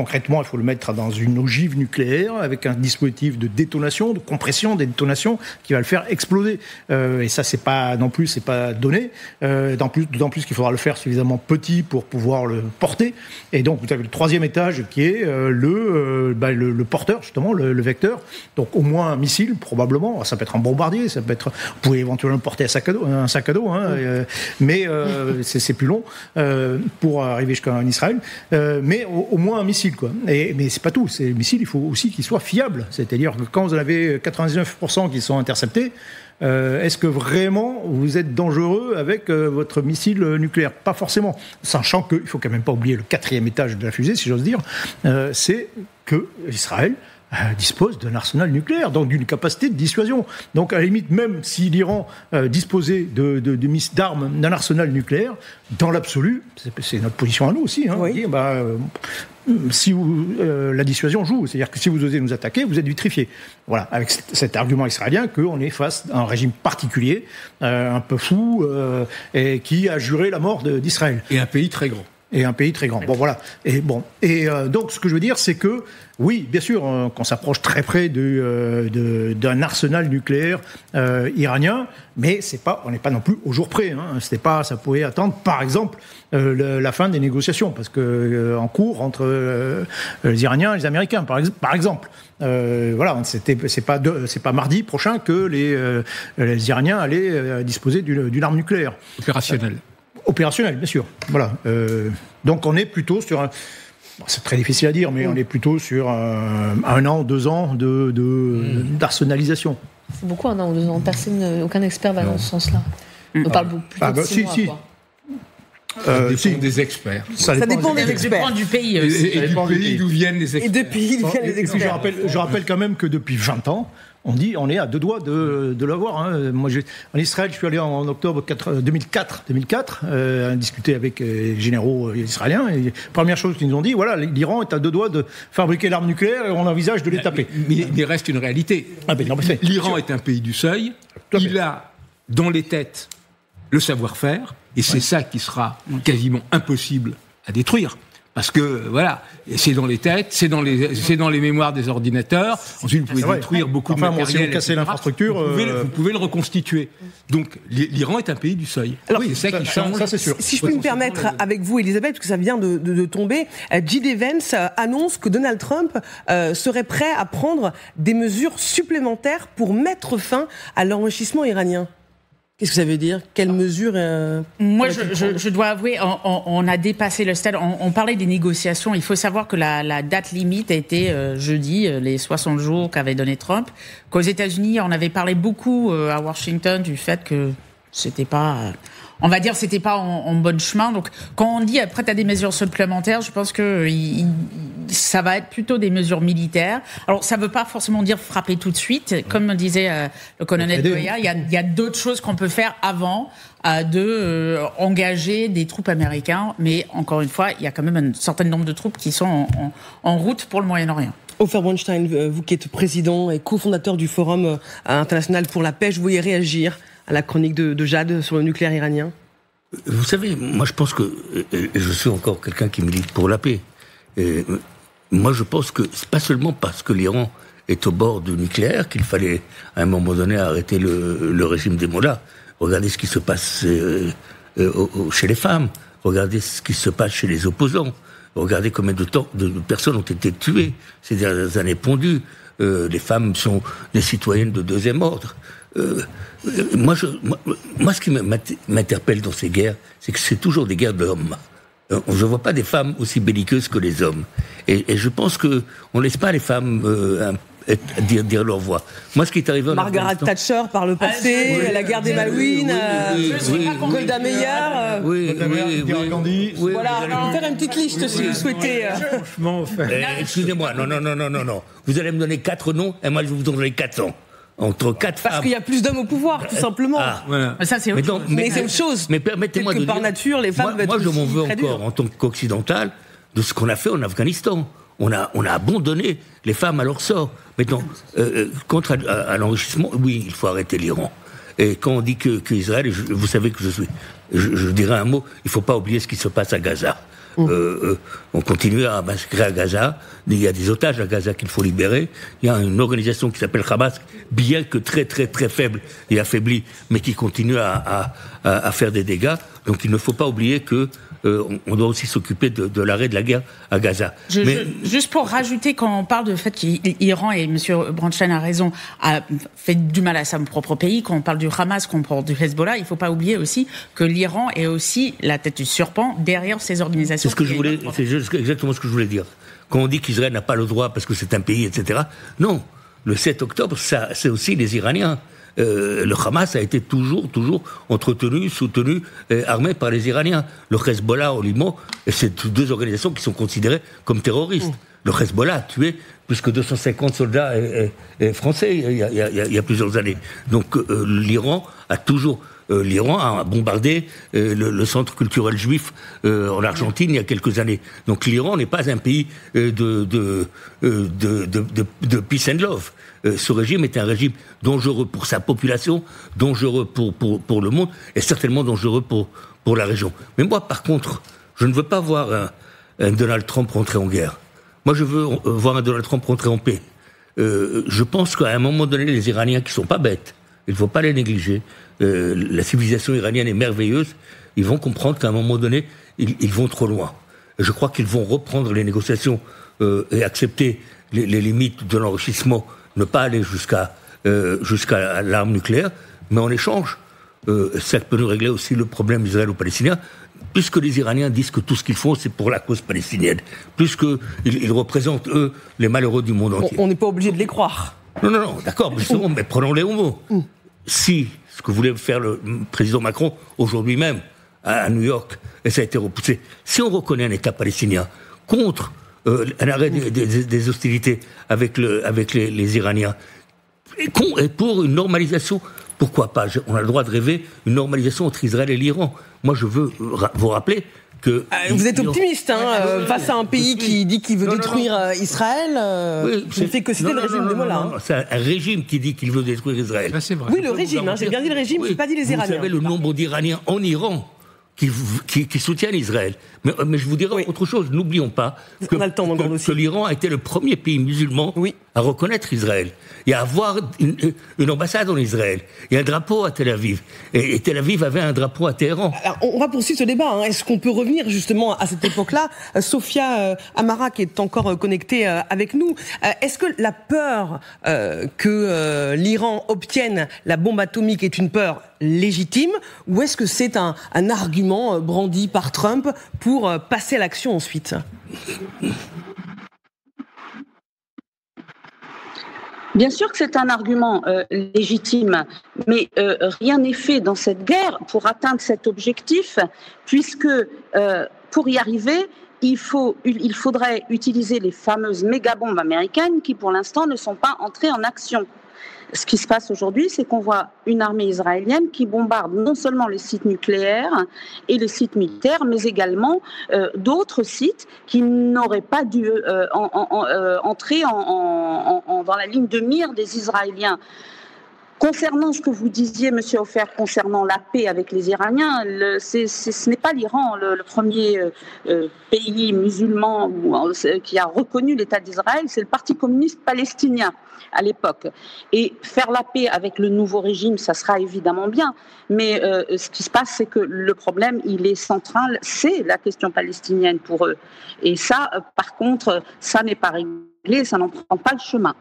le mettre dans une ogive nucléaire avec un dispositif de détonation, de compression des détonations qui va le faire exploser. Et ça, c'est pas donné. D'autant plus qu'il faudra le faire suffisamment petit pour pouvoir le porter. Et donc, vous avez le troisième étage qui est le porteur, justement, le vecteur. Donc, au moins un missile, probablement. Ça peut être un bombardier, ça peut être. Vous pouvez éventuellement le porter un sac à dos. Mais c'est plus long pour arriver jusqu'en Israël. Mais au moins un missile, quoi. Mais c'est pas tout. Ces missiles, il faut aussi qu'ils soient fiables. C'est-à-dire que quand vous en avez 99% qui sont interceptés, est-ce que vraiment vous êtes dangereux avec votre missile nucléaire ? Pas forcément. Sachant qu'il ne faut quand même pas oublier le quatrième étage de la fusée, si j'ose dire, c'est que Israël dispose d'un arsenal nucléaire, donc d'une capacité de dissuasion. Donc, à la limite, même si l'Iran disposait d'armes, d'un arsenal nucléaire, dans l'absolu, c'est notre position à nous aussi, dire, si la dissuasion joue, c'est-à-dire que si vous osez nous attaquer, vous êtes vitrifiés. Voilà, avec cet argument israélien qu'on est face à un régime particulier, un peu fou, et qui a juré la mort d'Israël. Et un pays très grand. Bon, voilà. Donc, ce que je veux dire, c'est que, oui, bien sûr, qu'on s'approche très près d'un arsenal nucléaire iranien, mais on n'est pas non plus au jour près. Ça pouvait attendre, par exemple, la fin des négociations, parce que en cours entre les Iraniens et les Américains, par exemple. Voilà, c'est pas mardi prochain que les Iraniens allaient disposer d'une arme nucléaire. Opérationnel, bien sûr. Voilà. Donc on est plutôt sur c'est très difficile à dire, mais on est plutôt sur 1 an, 2 ans d'arsenalisation. C'est beaucoup 1 an ou 2 ans. Aucun expert va dans ce sens-là. On parle plutôt de 6 mois. Ça dépend des experts. Ça dépend des experts. Ça dépend du pays aussi. Et du pays d'où viennent les experts. Et de pays d'où viennent les experts. Je rappelle quand même que depuis 20 ans, on est à 2 doigts de l'avoir. Moi, en Israël, je suis allé en octobre 2004, discuter avec les généraux israéliens. Et la première chose qu'ils nous ont dit, voilà, l'Iran est à 2 doigts de fabriquer l'arme nucléaire et on envisage de les taper. Mais il reste une réalité. L'Iran est un pays du seuil. Il a dans les têtes le savoir-faire. Et c'est ça qui sera quasiment impossible à détruire. Parce que, voilà, c'est dans les têtes, c'est dans les mémoires des ordinateurs. Ensuite, vous pouvez détruire beaucoup de matériel. Si vous cassez l'infrastructure... Vous pouvez le reconstituer. Donc, l'Iran est un pays du seuil. Alors, c'est ça qui change. Ça, c'est sûr. Si je peux me permettre, avec vous, Elisabeth, parce que ça vient de tomber, J.D. Vance annonce que Donald Trump serait prêt à prendre des mesures supplémentaires pour mettre fin à l'enrichissement iranien. Qu'est-ce que ça veut dire ? Quelles mesures Moi, je dois avouer, on a dépassé le stade. On parlait des négociations. Il faut savoir que la date limite a été jeudi, les 60 jours qu'avait donné Trump. Qu'aux États-Unis, on avait parlé beaucoup à Washington du fait que c'était pas... on va dire, c'était pas en bon chemin. Donc, quand on dit prête à des mesures supplémentaires, je pense que ça va être plutôt des mesures militaires. Alors, ça veut pas forcément dire frapper tout de suite. Comme me disait le colonel Goya, il y a d'autres choses qu'on peut faire avant engager des troupes américaines. Mais encore une fois, il y a quand même un certain nombre de troupes qui sont en route pour le Moyen-Orient. Ofer Bronstein, vous qui êtes président et cofondateur du Forum international pour la paix, je voulais réagir à la chronique de Jade sur le nucléaire iranien. Vous savez, moi je pense que, et je suis encore quelqu'un qui milite pour la paix, et moi je pense que c'est pas seulement parce que l'Iran est au bord du nucléaire qu'il fallait à un moment donné arrêter le régime des mollahs. Regardez ce qui se passe chez les femmes, regardez ce qui se passe chez les opposants. Regardez combien de personnes ont été tuées ces dernières années, pondues. les femmes sont des citoyennes de deuxième ordre. Moi, ce qui m'interpelle dans ces guerres, c'est que c'est toujours des guerres d'hommes. Je ne vois pas des femmes aussi belliqueuses que les hommes. Et je pense qu'on ne laisse pas les femmes dire leur voix. Moi, ce qui est arrivé en Margaret Thatcher par le passé, la guerre des Malouines, Golda Meir. Voilà, on va faire une petite liste si vous souhaitez. Franchement, excusez-moi, non. Vous allez me donner 4 noms et moi je vais vous donner 400. Entre 4 femmes. Parce qu'il y a plus d'hommes au pouvoir, tout simplement. Voilà. Ça, c'est autre chose. Mais c'est autre chose. Mais permettez-moi de dire, par nature, les femmes moi je m'en veux encore, en tant qu'occidental, de ce qu'on a fait en Afghanistan. On a abandonné les femmes à leur sort. Maintenant, contre à l'enrichissement, oui, il faut arrêter l'Iran. Et quand on dit qu'Israël, vous savez que je dirais un mot, il ne faut pas oublier ce qui se passe à Gaza. On continue à massacrer à Gaza. Il y a des otages à Gaza qu'il faut libérer. Il y a une organisation qui s'appelle Hamas, bien que très très très faible et affaiblie, mais qui continue à faire des dégâts. Donc il ne faut pas oublier que on doit aussi s'occuper de l'arrêt de la guerre à Gaza. Juste pour rajouter, quand on parle de fait qu'Iran, et M. Brandstein a raison, a fait du mal à son propre pays, quand on parle du Hamas, quand on parle du Hezbollah, il ne faut pas oublier aussi que l'Iran est aussi la tête du serpent derrière ces organisations. C'est exactement ce que je voulais dire. Quand on dit qu'Israël n'a pas le droit parce que c'est un pays, etc. Non, le 7 octobre, c'est aussi les Iraniens. Le Hamas a été toujours entretenu, soutenu, armé par les Iraniens. Le Hezbollah au Liban, c'est 2 organisations qui sont considérées comme terroristes. Le Hezbollah a tué plus que 250 soldats français il y a plusieurs années. Donc l'Iran a bombardé le centre culturel juif en Argentine il y a quelques années. Donc l'Iran n'est pas un pays de peace and love. Ce régime est un régime dangereux pour sa population, dangereux pour le monde, et certainement dangereux pour la région. Mais moi, par contre, je ne veux pas voir un Donald Trump rentrer en guerre. Moi, je veux voir un Donald Trump rentrer en paix. Je pense qu'à un moment donné, les Iraniens, qui sont pas bêtes, il ne faut pas les négliger, la civilisation iranienne est merveilleuse, ils vont comprendre qu'à un moment donné, ils vont trop loin. Je crois qu'ils vont reprendre les négociations et accepter les limites de l'enrichissement, ne pas aller jusqu'à l'arme nucléaire, mais en échange, ça peut nous régler aussi le problème israélo-palestinien, puisque les Iraniens disent que tout ce qu'ils font, c'est pour la cause palestinienne, puisqu'ils représentent, eux, les malheureux du monde entier. On n'est pas obligé de les croire. Non, d'accord, justement, mais prenons-les au mot. Si ce que voulait faire le président Macron aujourd'hui même, à New York, et ça a été repoussé, si on reconnaît un État palestinien contre un arrêt des hostilités avec les Iraniens, et pour une normalisation, pourquoi pas? On a le droit de rêver une normalisation entre Israël et l'Iran. Moi, je veux vous rappeler que... Vous êtes optimiste, face à un pays qui dit qu'il veut détruire Israël. Je ne fais que citer le régime de Mollah. C'est un régime qui dit qu'il veut détruire Israël. Là, c'est vrai. Oui, le régime, j'ai bien dit le régime, je n'ai pas dit les Iraniens. Vous savez le nombre d'Iraniens en Iran qui soutiennent Israël. Mais je vous dirais autre chose, n'oublions pas que l'Iran a été le premier pays musulman à reconnaître Israël et à avoir une ambassade en Israël et un drapeau à Tel Aviv. Et Tel Aviv avait un drapeau à Téhéran. Alors, on va poursuivre ce débat. Est-ce qu'on peut revenir justement à cette époque-là? Sophia Amara, qui est encore connectée avec nous, est-ce que la peur que l'Iran obtienne la bombe atomique est une peur légitime, ou est-ce que c'est un argument brandi par Trump pour passer à l'action ensuite? Bien sûr que c'est un argument légitime, mais rien n'est fait dans cette guerre pour atteindre cet objectif, puisque pour y arriver, il faudrait utiliser les fameuses mégabombes américaines qui, pour l'instant, ne sont pas entrées en action. Ce qui se passe aujourd'hui, c'est qu'on voit une armée israélienne qui bombarde non seulement les sites nucléaires et les sites militaires, mais également d'autres sites qui n'auraient pas dû entrer dans la ligne de mire des Israéliens. Concernant ce que vous disiez, Monsieur Ofer, concernant la paix avec les Iraniens, ce n'est pas l'Iran le premier pays musulman qui a reconnu l'État d'Israël, c'est le Parti communiste palestinien à l'époque. Et faire la paix avec le nouveau régime, ça sera évidemment bien, mais ce qui se passe, c'est que le problème, il est central, c'est la question palestinienne pour eux. Et ça, par contre, ça n'est pas réglé, ça n'en prend pas le chemin.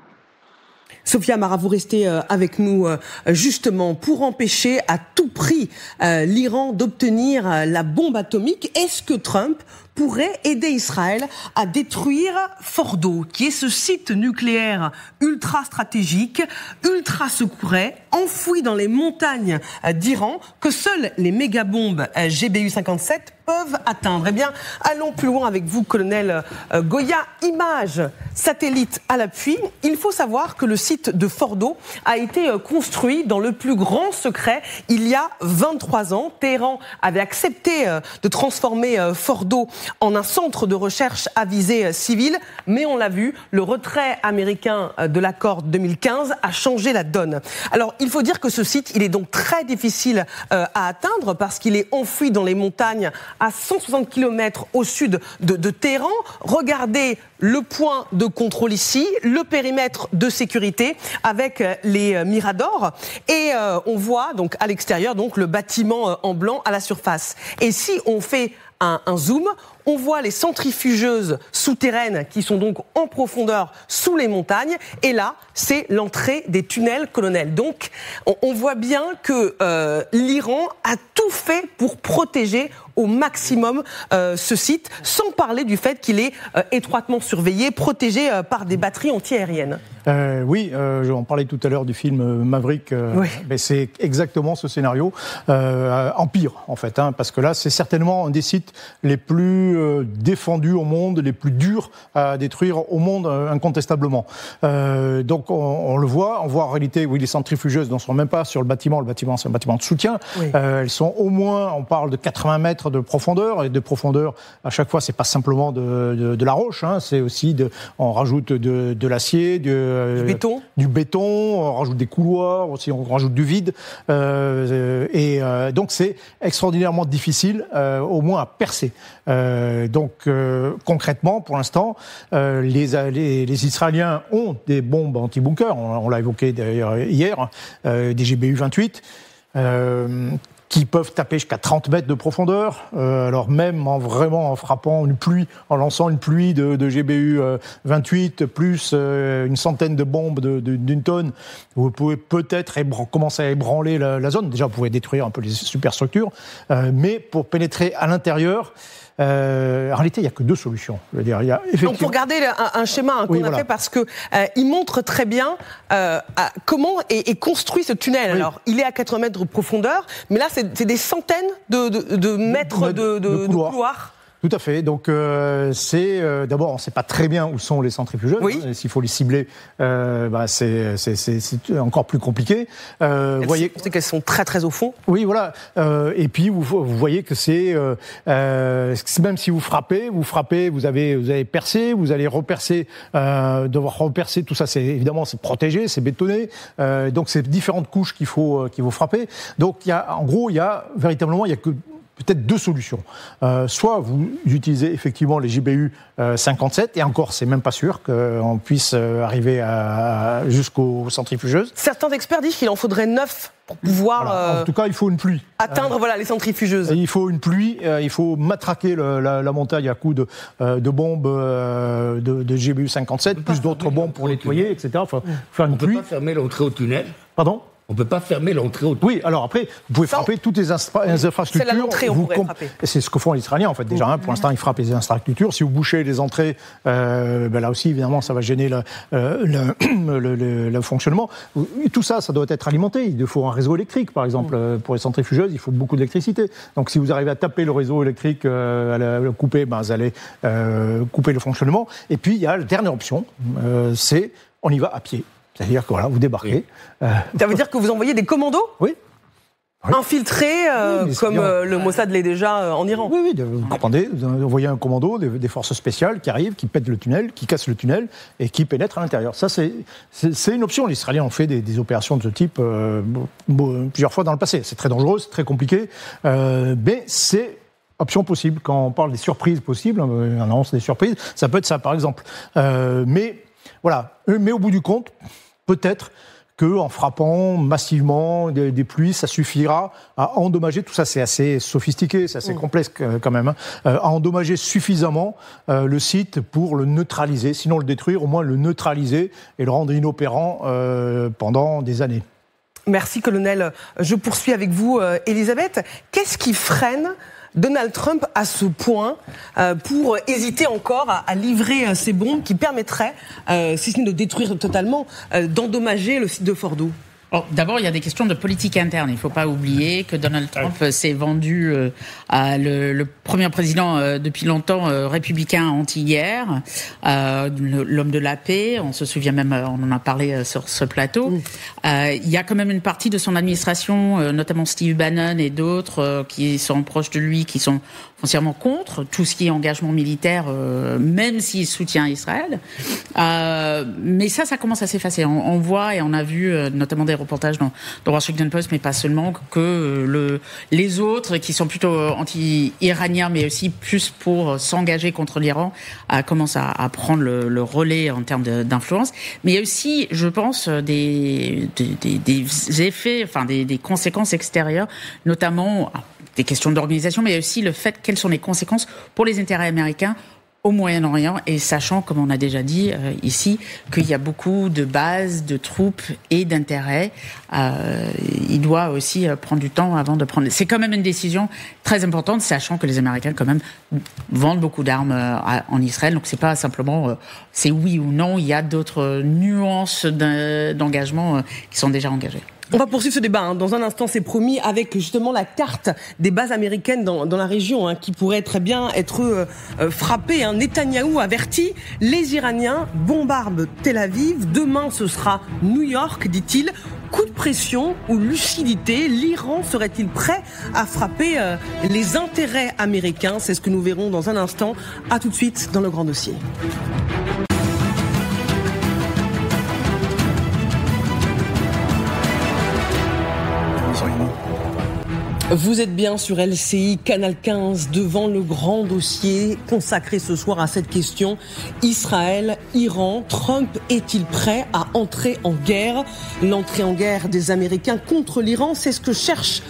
Sophia Amara, vous restez avec nous justement pour empêcher à tout prix l'Iran d'obtenir la bombe atomique. Est-ce que Trump pourrait aider Israël à détruire Fordo, qui est ce site nucléaire ultra stratégique, ultra secret, enfoui dans les montagnes d'Iran, que seules les mégabombes GBU-57 peuvent atteindre? Eh bien, allons plus loin avec vous, colonel Goya. Images satellites à l'appui. Il faut savoir que le site de Fordo a été construit dans le plus grand secret il y a 23 ans. Téhéran avait accepté de transformer Fordo en un centre de recherche à visée civile, mais on l'a vu, le retrait américain de l'accord 2015 a changé la donne. Alors, il faut dire que ce site, il est donc très difficile à atteindre parce qu'il est enfoui dans les montagnes à 160 km au sud de Téhéran. Regardez le point de contrôle ici, le périmètre de sécurité avec les miradors et on voit donc à l'extérieur donc le bâtiment en blanc à la surface. Et si on fait un zoom, on voit les centrifugeuses souterraines qui sont donc en profondeur sous les montagnes. Et là, c'est l'entrée des tunnels, colonel. Donc, on voit bien que l'Iran a tout fait pour protéger au maximum ce site, sans parler du fait qu'il est étroitement surveillé, protégé par des batteries antiaériennes. Oui, on parlait tout à l'heure du film Maverick, oui. Mais c'est exactement ce scénario, en pire en fait, parce que là c'est certainement un des sites les plus défendus au monde, les plus durs à détruire au monde incontestablement. Donc on le voit, on voit en réalité, oui, les centrifugeuses ne sont même pas sur le bâtiment c'est un bâtiment de soutien, oui. Elles sont au moins, on parle de 80 mètres de profondeur, et de profondeur à chaque fois c'est pas simplement de la roche, c'est aussi on rajoute de l'acier, du béton, on rajoute des couloirs, aussi on rajoute du vide, donc c'est extraordinairement difficile, au moins à percer. Donc concrètement, pour l'instant, les Israéliens ont des bombes anti-bunker, on l'a évoqué d'ailleurs hier, des GBU-28, qui peuvent taper jusqu'à 30 mètres de profondeur, alors même en frappant une pluie, en lançant une pluie de GBU 28, plus une centaine de bombes d'une tonne, vous pouvez peut-être commencer à ébranler la zone. Déjà, vous pouvez détruire un peu les superstructures, mais pour pénétrer à l'intérieur, en réalité, il n'y a que deux solutions. Je veux dire, il y a effectivement... Donc, pour regarder un schéma qu'on a fait, parce que il montre très bien comment est construit ce tunnel. Oui. Alors, il est à 80 mètres de profondeur, mais là, c'est des centaines de mètres de couloirs. Tout à fait. Donc, d'abord, on ne sait pas très bien où sont les centrifugeuses. Oui. S'il faut les cibler, c'est encore plus compliqué. Vous voyez qu'elles sont très très au fond. Oui, voilà. Et puis vous voyez que c'est même si vous frappez, vous avez percé, vous allez repercer, devoir repercer. Tout ça, c'est protégé, c'est bétonné. Donc, c'est différentes couches qu'il faut frapper. Donc, il y a véritablement que peut-être deux solutions. Soit vous utilisez effectivement les GBU 57, et encore, c'est même pas sûr qu'on puisse arriver jusqu'aux centrifugeuses. Certains experts disent qu'il en faudrait 9 pour pouvoir... Voilà. En tout cas, il faut une pluie. Atteindre les centrifugeuses. Il faut une pluie, il faut matraquer la montagne à coups de bombes de GBU 57, plus d'autres bombes pour nettoyer, etc. Il faut faire une pluie. On ne peut pas fermer l'entrée au tunnel. Pardon ? On ne peut pas fermer l'entrée au tunnel. Oui, alors après, vous pouvez frapper toutes les infrastructures. C'est l'entrée, on pourrait frapper. C'est ce que font les Israéliens, en fait, déjà. Pour l'instant, ils frappent les infrastructures. Si vous bouchez les entrées, là aussi, évidemment, ça va gêner le fonctionnement. Et tout ça, ça doit être alimenté. Il faut un réseau électrique, par exemple. Pour les centrifugeuses, il faut beaucoup d'électricité. Donc, si vous arrivez à taper le réseau électrique, à le couper, vous allez couper le fonctionnement. Et puis, il y a la dernière option, c'est on y va à pied. C'est-à-dire que vous débarquez. Oui. Ça veut dire que vous envoyez des commandos ? Oui. Infiltrés, comme le Mossad l'est déjà en Iran. Oui, vous comprenez, vous envoyez un commando, des forces spéciales qui arrivent, qui pètent le tunnel, qui cassent le tunnel et qui pénètrent à l'intérieur. Ça, c'est une option. Les Israéliens ont fait des opérations de ce type plusieurs fois dans le passé. C'est très dangereux, c'est très compliqué, mais c'est option possible. Quand on parle des surprises possibles, on annonce des surprises, ça peut être ça, par exemple. Mais au bout du compte, peut-être qu'en frappant massivement des pluies, ça suffira à endommager, tout ça c'est assez sophistiqué, c'est assez complexe quand même, à endommager suffisamment le site pour le neutraliser, sinon le détruire, au moins le neutraliser et le rendre inopérant pendant des années. Merci, colonel. Je poursuis avec vous, Elisabeth. Qu'est-ce qui freine Donald Trump à ce point pour hésiter encore à livrer ces bombes qui permettraient, si ce n'est de détruire totalement, d'endommager le site de Fordo? D'abord, il y a des questions de politique interne. Il ne faut pas oublier que Donald Trump s'est vendu à le premier président depuis longtemps républicain anti-guerre, l'homme de la paix. On se souvient même, on en a parlé sur ce plateau. Il y a quand même une partie de son administration, notamment Steve Bannon et d'autres, qui sont proches de lui, qui sont foncièrement contre tout ce qui est engagement militaire, même s'il soutient Israël. Mais ça commence à s'effacer. On voit et on a vu notamment des reportages dans Washington Post, mais pas seulement, que les autres, qui sont plutôt anti-iraniens, mais aussi plus pour s'engager contre l'Iran, commencent à prendre le relais en termes d'influence. Mais il y a aussi, je pense, des effets, enfin des conséquences extérieures, notamment des questions d'organisation, mais aussi le fait quelles sont les conséquences pour les intérêts américains au Moyen-Orient, et sachant, comme on a déjà dit ici, qu'il y a beaucoup de bases, de troupes et d'intérêts, il doit aussi prendre du temps avant de prendre... C'est quand même une décision très importante, sachant que les Américains, quand même, vendent beaucoup d'armes en Israël, donc c'est pas simplement c'est oui ou non, il y a d'autres nuances d'engagement qui sont déjà engagées. On va poursuivre ce débat dans un instant, c'est promis, avec justement la carte des bases américaines dans la région qui pourrait très bien être frappée. Netanyahou avertit, les Iraniens bombardent Tel Aviv, demain ce sera New York, dit-il. Coup de pression ou lucidité, l'Iran serait-il prêt à frapper les intérêts américains? C'est ce que nous verrons dans un instant. À tout de suite dans le grand dossier. Vous êtes bien sur LCI, Canal 15, devant le grand dossier consacré ce soir à cette question. Israël, Iran, Trump est-il prêt à entrer en guerre? L'entrée en guerre des Américains contre l'Iran, c'est ce que cherche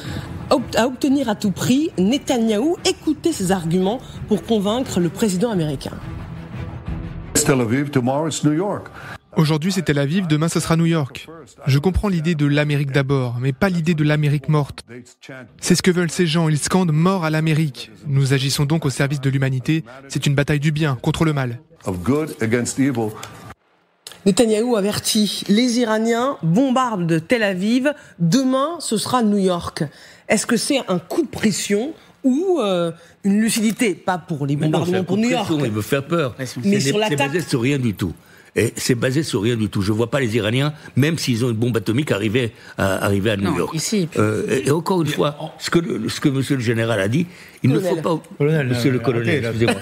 à obtenir à tout prix Netanyahou. Écoutez ses arguments pour convaincre le président américain. Tel Aviv, tomorrow it's New York. Aujourd'hui, c'est Tel Aviv, demain, ce sera New York. Je comprends l'idée de l'Amérique d'abord, mais pas l'idée de l'Amérique morte. C'est ce que veulent ces gens, ils scandent « mort à l'Amérique ». Nous agissons donc au service de l'humanité. C'est une bataille du bien contre le mal. Netanyahou avertit, les Iraniens bombardent Tel Aviv, demain, ce sera New York. Est-ce que c'est un coup de pression ou une lucidité? Pas pour les bombardements pour New York. Il veut faire peur. Mais sur l'attaque... C'est basé sur rien du tout. Et c'est basé sur rien du tout. Je vois pas les Iraniens, même s'ils ont une bombe atomique, arriver à New York. Ici. Et encore une fois, ce que Monsieur le Général a dit, il ne faut pas... Monsieur le Colonel, excusez-moi.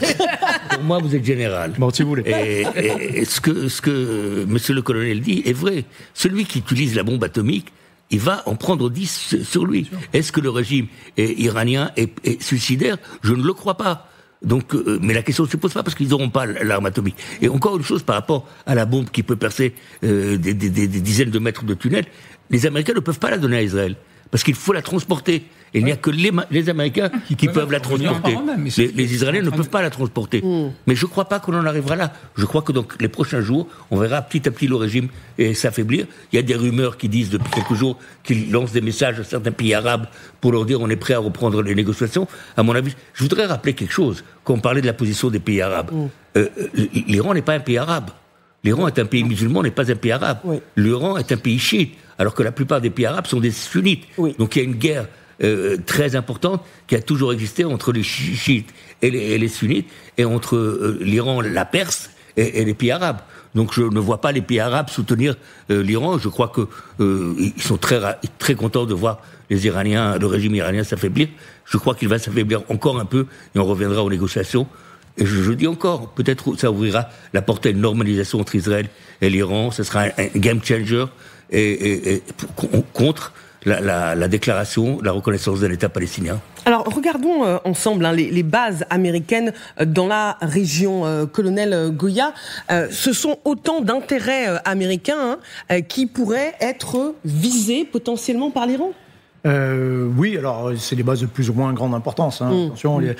Pour moi, vous êtes général. Bon, si vous voulez. Et ce que Monsieur le Colonel dit est vrai. Celui qui utilise la bombe atomique, il va en prendre 10 sur lui. Est-ce que le régime iranien est suicidaire? Je ne le crois pas. Donc, mais la question ne se pose pas parce qu'ils n'auront pas l'arme atomique. Et encore une chose par rapport à la bombe qui peut percer des dizaines de mètres de tunnel, les Américains ne peuvent pas la donner à Israël parce qu'il faut la transporter. Et il n'y a que les Américains qui peuvent la transporter. Les Israéliens ne peuvent pas la transporter. Mais je ne crois pas qu'on en arrivera là. Je crois que dans les prochains jours, on verra petit à petit le régime s'affaiblir. Il y a des rumeurs qui disent depuis quelques jours qu'ils lancent des messages à certains pays arabes pour leur dire on est prêt à reprendre les négociations. À mon avis, je voudrais rappeler quelque chose. Quand on parlait de la position des pays arabes, l'Iran n'est pas un pays arabe. L'Iran est un pays musulman, n'est pas un pays arabe. L'Iran est un pays chiite, alors que la plupart des pays arabes sont des sunnites. Donc il y a une guerre très importante qui a toujours existé entre les chiites et les sunnites, et entre l'Iran, la Perse et les pays arabes. Donc je ne vois pas les pays arabes soutenir l'Iran. Je crois que ils sont très contents de voir les Iraniens, le régime iranien s'affaiblir. Je crois qu'il va s'affaiblir encore un peu et on reviendra aux négociations. Et je dis encore, peut-être ça ouvrira la porte à une normalisation entre Israël et l'Iran. Ce sera un game changer contre la déclaration, la reconnaissance de l'État palestinien. Alors, regardons ensemble les bases américaines dans la région. Colonel Goya, ce sont autant d'intérêts américains qui pourraient être visés potentiellement par l'Iran. Oui, alors c'est des bases de plus ou moins grande importance. Attention, il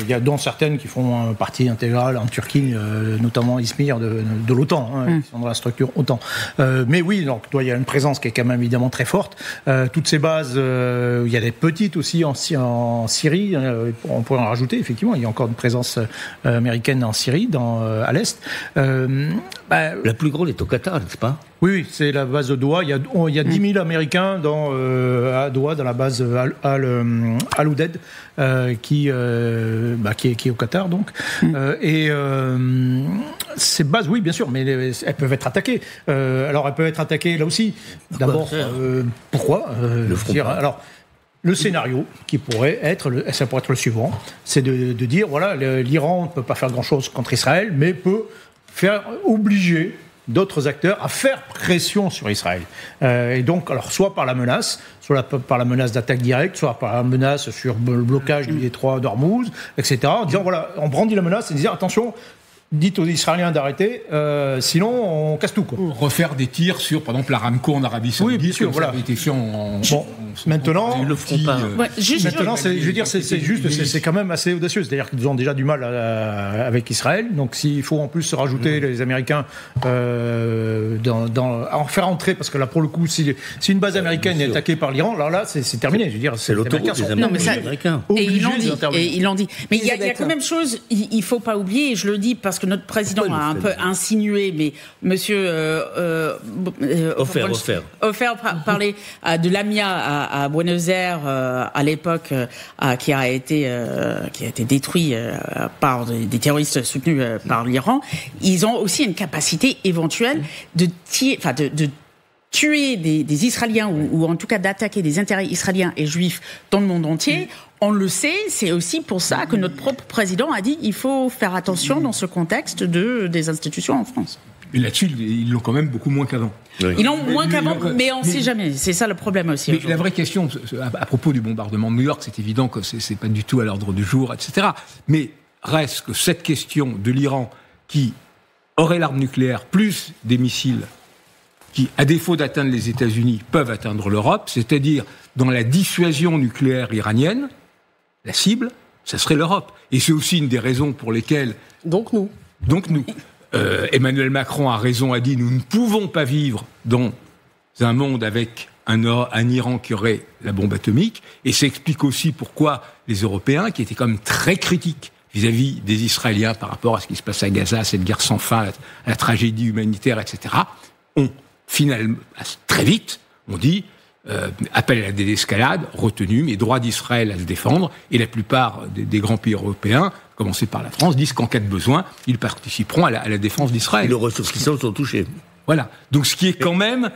y a dont certaines qui font partie intégrale en Turquie, notamment Izmir de l'OTAN, qui sont dans la structure OTAN. Mais oui, donc il y a une présence qui est quand même évidemment très forte. Toutes ces bases, il y a des petites aussi en Syrie. On pourrait en rajouter effectivement. Il y a encore une présence américaine en Syrie, à l'est. La plus grande est au Qatar, n'est-ce pas? Oui, c'est la base de Doha. Il y a 10 000 Américains à Doha, dans la base Al-Udeid, qui est au Qatar, donc. Ces bases, oui, bien sûr, mais elles peuvent être attaquées. Alors, elles peuvent être attaquées, là aussi. D'abord, pourquoi alors, le scénario qui pourrait être, ça pourrait être le suivant, c'est de dire, voilà, l'Iran ne peut pas faire grand-chose contre Israël, mais peut faire obliger d'autres acteurs à faire pression sur Israël. Et donc, alors, soit par la menace d'attaque directe, soit par la menace sur le blocage du détroit d'Ormuz, etc. En disant, voilà, on brandit la menace et dire, attention, dites aux Israéliens d'arrêter, sinon on casse tout, quoi. Refaire des tirs sur, par exemple, l'Aramco en Arabie Saoudite, oui, bien sûr, ça avait été fait maintenant, ils le feront pas. Maintenant, c'est quand même assez audacieux. C'est-à-dire qu'ils ont déjà du mal avec Israël. Donc, s'il faut en plus se rajouter les Américains en faire entrer, parce que là, pour le coup, si une base américaine est attaquée par l'Iran, alors là, c'est terminé. Je veux dire, c'est l'autoroute des Américains. Et ils l'ont dit. Mais il y a quand même chose, il faut pas oublier, et je le dis parce que notre président a un peu insinué, mais Monsieur Ofer parlait de l'AMIA à Buenos Aires à l'époque, qui a été détruit par des terroristes soutenus par l'Iran. Ils ont aussi une capacité éventuelle de tuer des Israéliens ou en tout cas d'attaquer des intérêts israéliens et juifs dans le monde entier. On le sait, c'est aussi pour ça que notre propre président a dit il faut faire attention dans ce contexte des institutions en France. Et là-dessus, ils l'ont quand même beaucoup moins qu'avant. Oui. Ils l'ont moins qu'avant, mais on ne sait jamais. C'est ça le problème aussi. Mais la vraie question, à propos du bombardement de New York, c'est évident que c'est pas du tout à l'ordre du jour, etc. Mais reste que cette question de l'Iran qui aurait l'arme nucléaire plus des missiles qui, à défaut d'atteindre les États-Unis, peuvent atteindre l'Europe, c'est-à-dire dans la dissuasion nucléaire iranienne, la cible, ça serait l'Europe. Et c'est aussi une des raisons pour lesquelles... Donc nous. Emmanuel Macron a raison, a dit nous ne pouvons pas vivre dans un monde avec un Iran qui aurait la bombe atomique, et ça explique aussi pourquoi les Européens, qui étaient quand même très critiques vis-à-vis des Israéliens par rapport à ce qui se passe à Gaza, cette guerre sans fin, la tragédie humanitaire, etc., ont finalement, très vite, on dit appel à la désescalade, retenu, mais droit d'Israël à se défendre, et la plupart des grands pays européens, commencé par la France, disent qu'en cas de besoin, ils participeront à la défense d'Israël. Et les ressortissants sont touchés. Voilà. Donc ce qui est quand même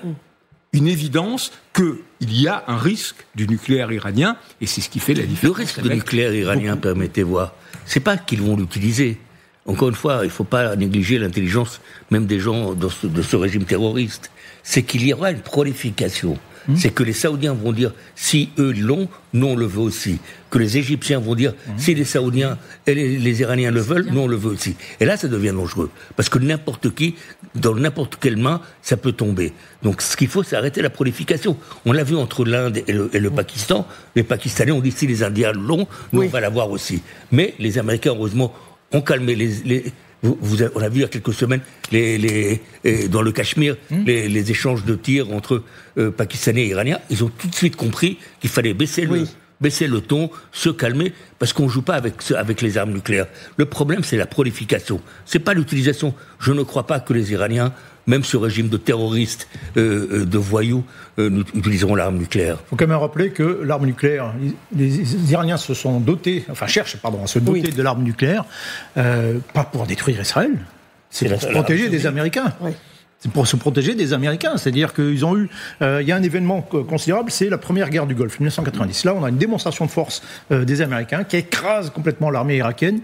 une évidence qu'il y a un risque du nucléaire iranien, et c'est ce qui fait la différence. Le risque du nucléaire iranien, permettez-moi, c'est pas qu'ils vont l'utiliser. Encore une fois, il ne faut pas négliger l'intelligence même des gens de ce régime terroriste. C'est qu'il y aura une prolification. C'est que les Saoudiens vont dire, si eux l'ont, nous on le veut aussi. Que les Égyptiens vont dire, si les Saoudiens et les Iraniens le veulent, nous on le veut aussi. Et là, ça devient dangereux. Parce que n'importe qui, dans n'importe quelle main, ça peut tomber. Donc ce qu'il faut, c'est arrêter la prolification. On l'a vu entre l'Inde et le Pakistan. Les Pakistanais ont dit, si les Indiens l'ont, nous on va l'avoir aussi. Mais les Américains, heureusement, ont calmé on a vu il y a quelques semaines dans le Cachemire les échanges de tirs entre Pakistanais et Iraniens. Ils ont tout de suite compris qu'il fallait baisser le ton, se calmer, parce qu'on ne joue pas avec les armes nucléaires. Le problème, c'est la prolification. C'est pas l'utilisation. Je ne crois pas que les Iraniens, même ce régime de terroristes, de voyous, utiliseront l'arme nucléaire. Il faut quand même rappeler que l'arme nucléaire, les Iraniens cherchent à se doter de l'arme nucléaire, pas pour détruire Israël, c'est pour se protéger des Américains. Oui. C'est pour se protéger des Américains. C'est-à-dire qu'ils ont eu... il y a un événement considérable, c'est la première guerre du Golfe, 1990. Là, on a une démonstration de force des Américains qui écrase complètement l'armée irakienne,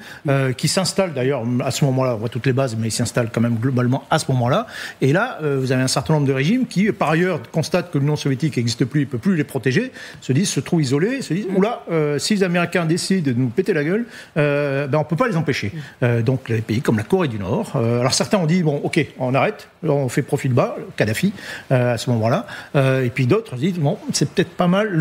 qui s'installe d'ailleurs à ce moment-là, on voit toutes les bases, mais ils s'installent quand même globalement à ce moment-là. Et là, vous avez un certain nombre de régimes qui, par ailleurs, constatent que l'Union soviétique n'existe plus, ne peut plus les protéger, se trouvent isolés, se disent, oula, si les Américains décident de nous péter la gueule, on ne peut pas les empêcher. Donc les pays comme la Corée du Nord. Alors certains ont dit, bon, ok, on arrête, on fait profil bas, Kadhafi, à ce moment-là. Et puis d'autres disent, bon, c'est peut-être pas mal,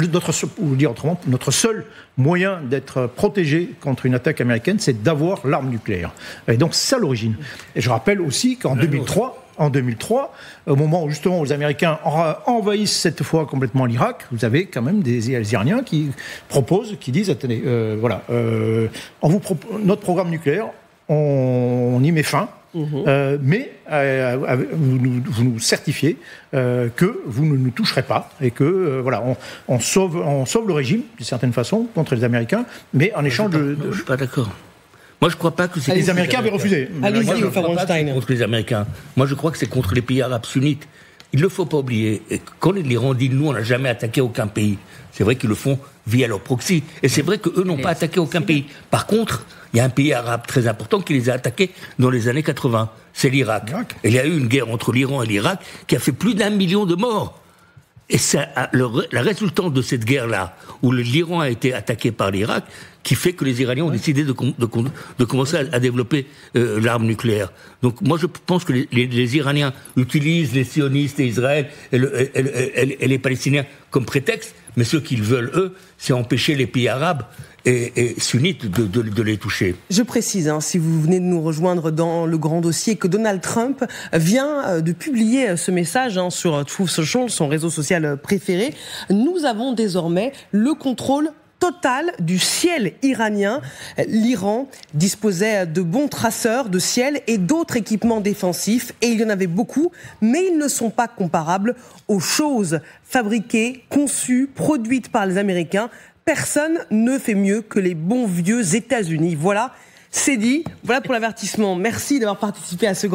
ou dire autrement, notre seul moyen d'être protégé contre une attaque américaine, c'est d'avoir l'arme nucléaire. Et donc c'est ça l'origine. Et je rappelle aussi qu'en 2003, au moment où justement les Américains envahissent cette fois complètement l'Irak, vous avez quand même des Iraniens qui proposent, qui disent, attendez, notre programme nucléaire, on y met fin. Mais vous nous certifiez que vous ne nous toucherez pas et que on sauve le régime d'une certaine façon contre les Américains, mais en échange de... Je suis pas d'accord. Moi, je crois pas que c'est... Les Américains avaient refusé. Allez-y, contre les Américains. Moi, je crois que c'est contre les pays arabes sunnites. Il ne faut pas oublier, quand l'Iran dit « nous, on n'a jamais attaqué aucun pays », c'est vrai qu'ils le font via leur proxy. Et c'est vrai qu'eux n'ont pas attaqué aucun pays. Par contre, il y a un pays arabe très important qui les a attaqués dans les années 80. C'est l'Irak. Et il y a eu une guerre entre l'Iran et l'Irak qui a fait plus d'1 million de morts. Et c'est la résultante de cette guerre-là, où l'Iran a été attaqué par l'Irak, qui fait que les Iraniens ont décidé de commencer à développer l'arme nucléaire. Donc moi je pense que les Iraniens utilisent les sionistes et Israël et les Palestiniens comme prétexte, mais ce qu'ils veulent, eux, c'est empêcher les pays arabes et sunnites de les toucher. Je précise, si vous venez de nous rejoindre dans le grand dossier, que Donald Trump vient de publier ce message sur Truth Social, son réseau social préféré. Nous avons désormais le contrôle total du ciel iranien. L'Iran disposait de bons traceurs de ciel et d'autres équipements défensifs, et il y en avait beaucoup, mais ils ne sont pas comparables aux choses fabriquées, conçues, produites par les Américains. Personne ne fait mieux que les bons vieux États-Unis. Voilà, c'est dit. Voilà pour l'avertissement. Merci d'avoir participé à ce grand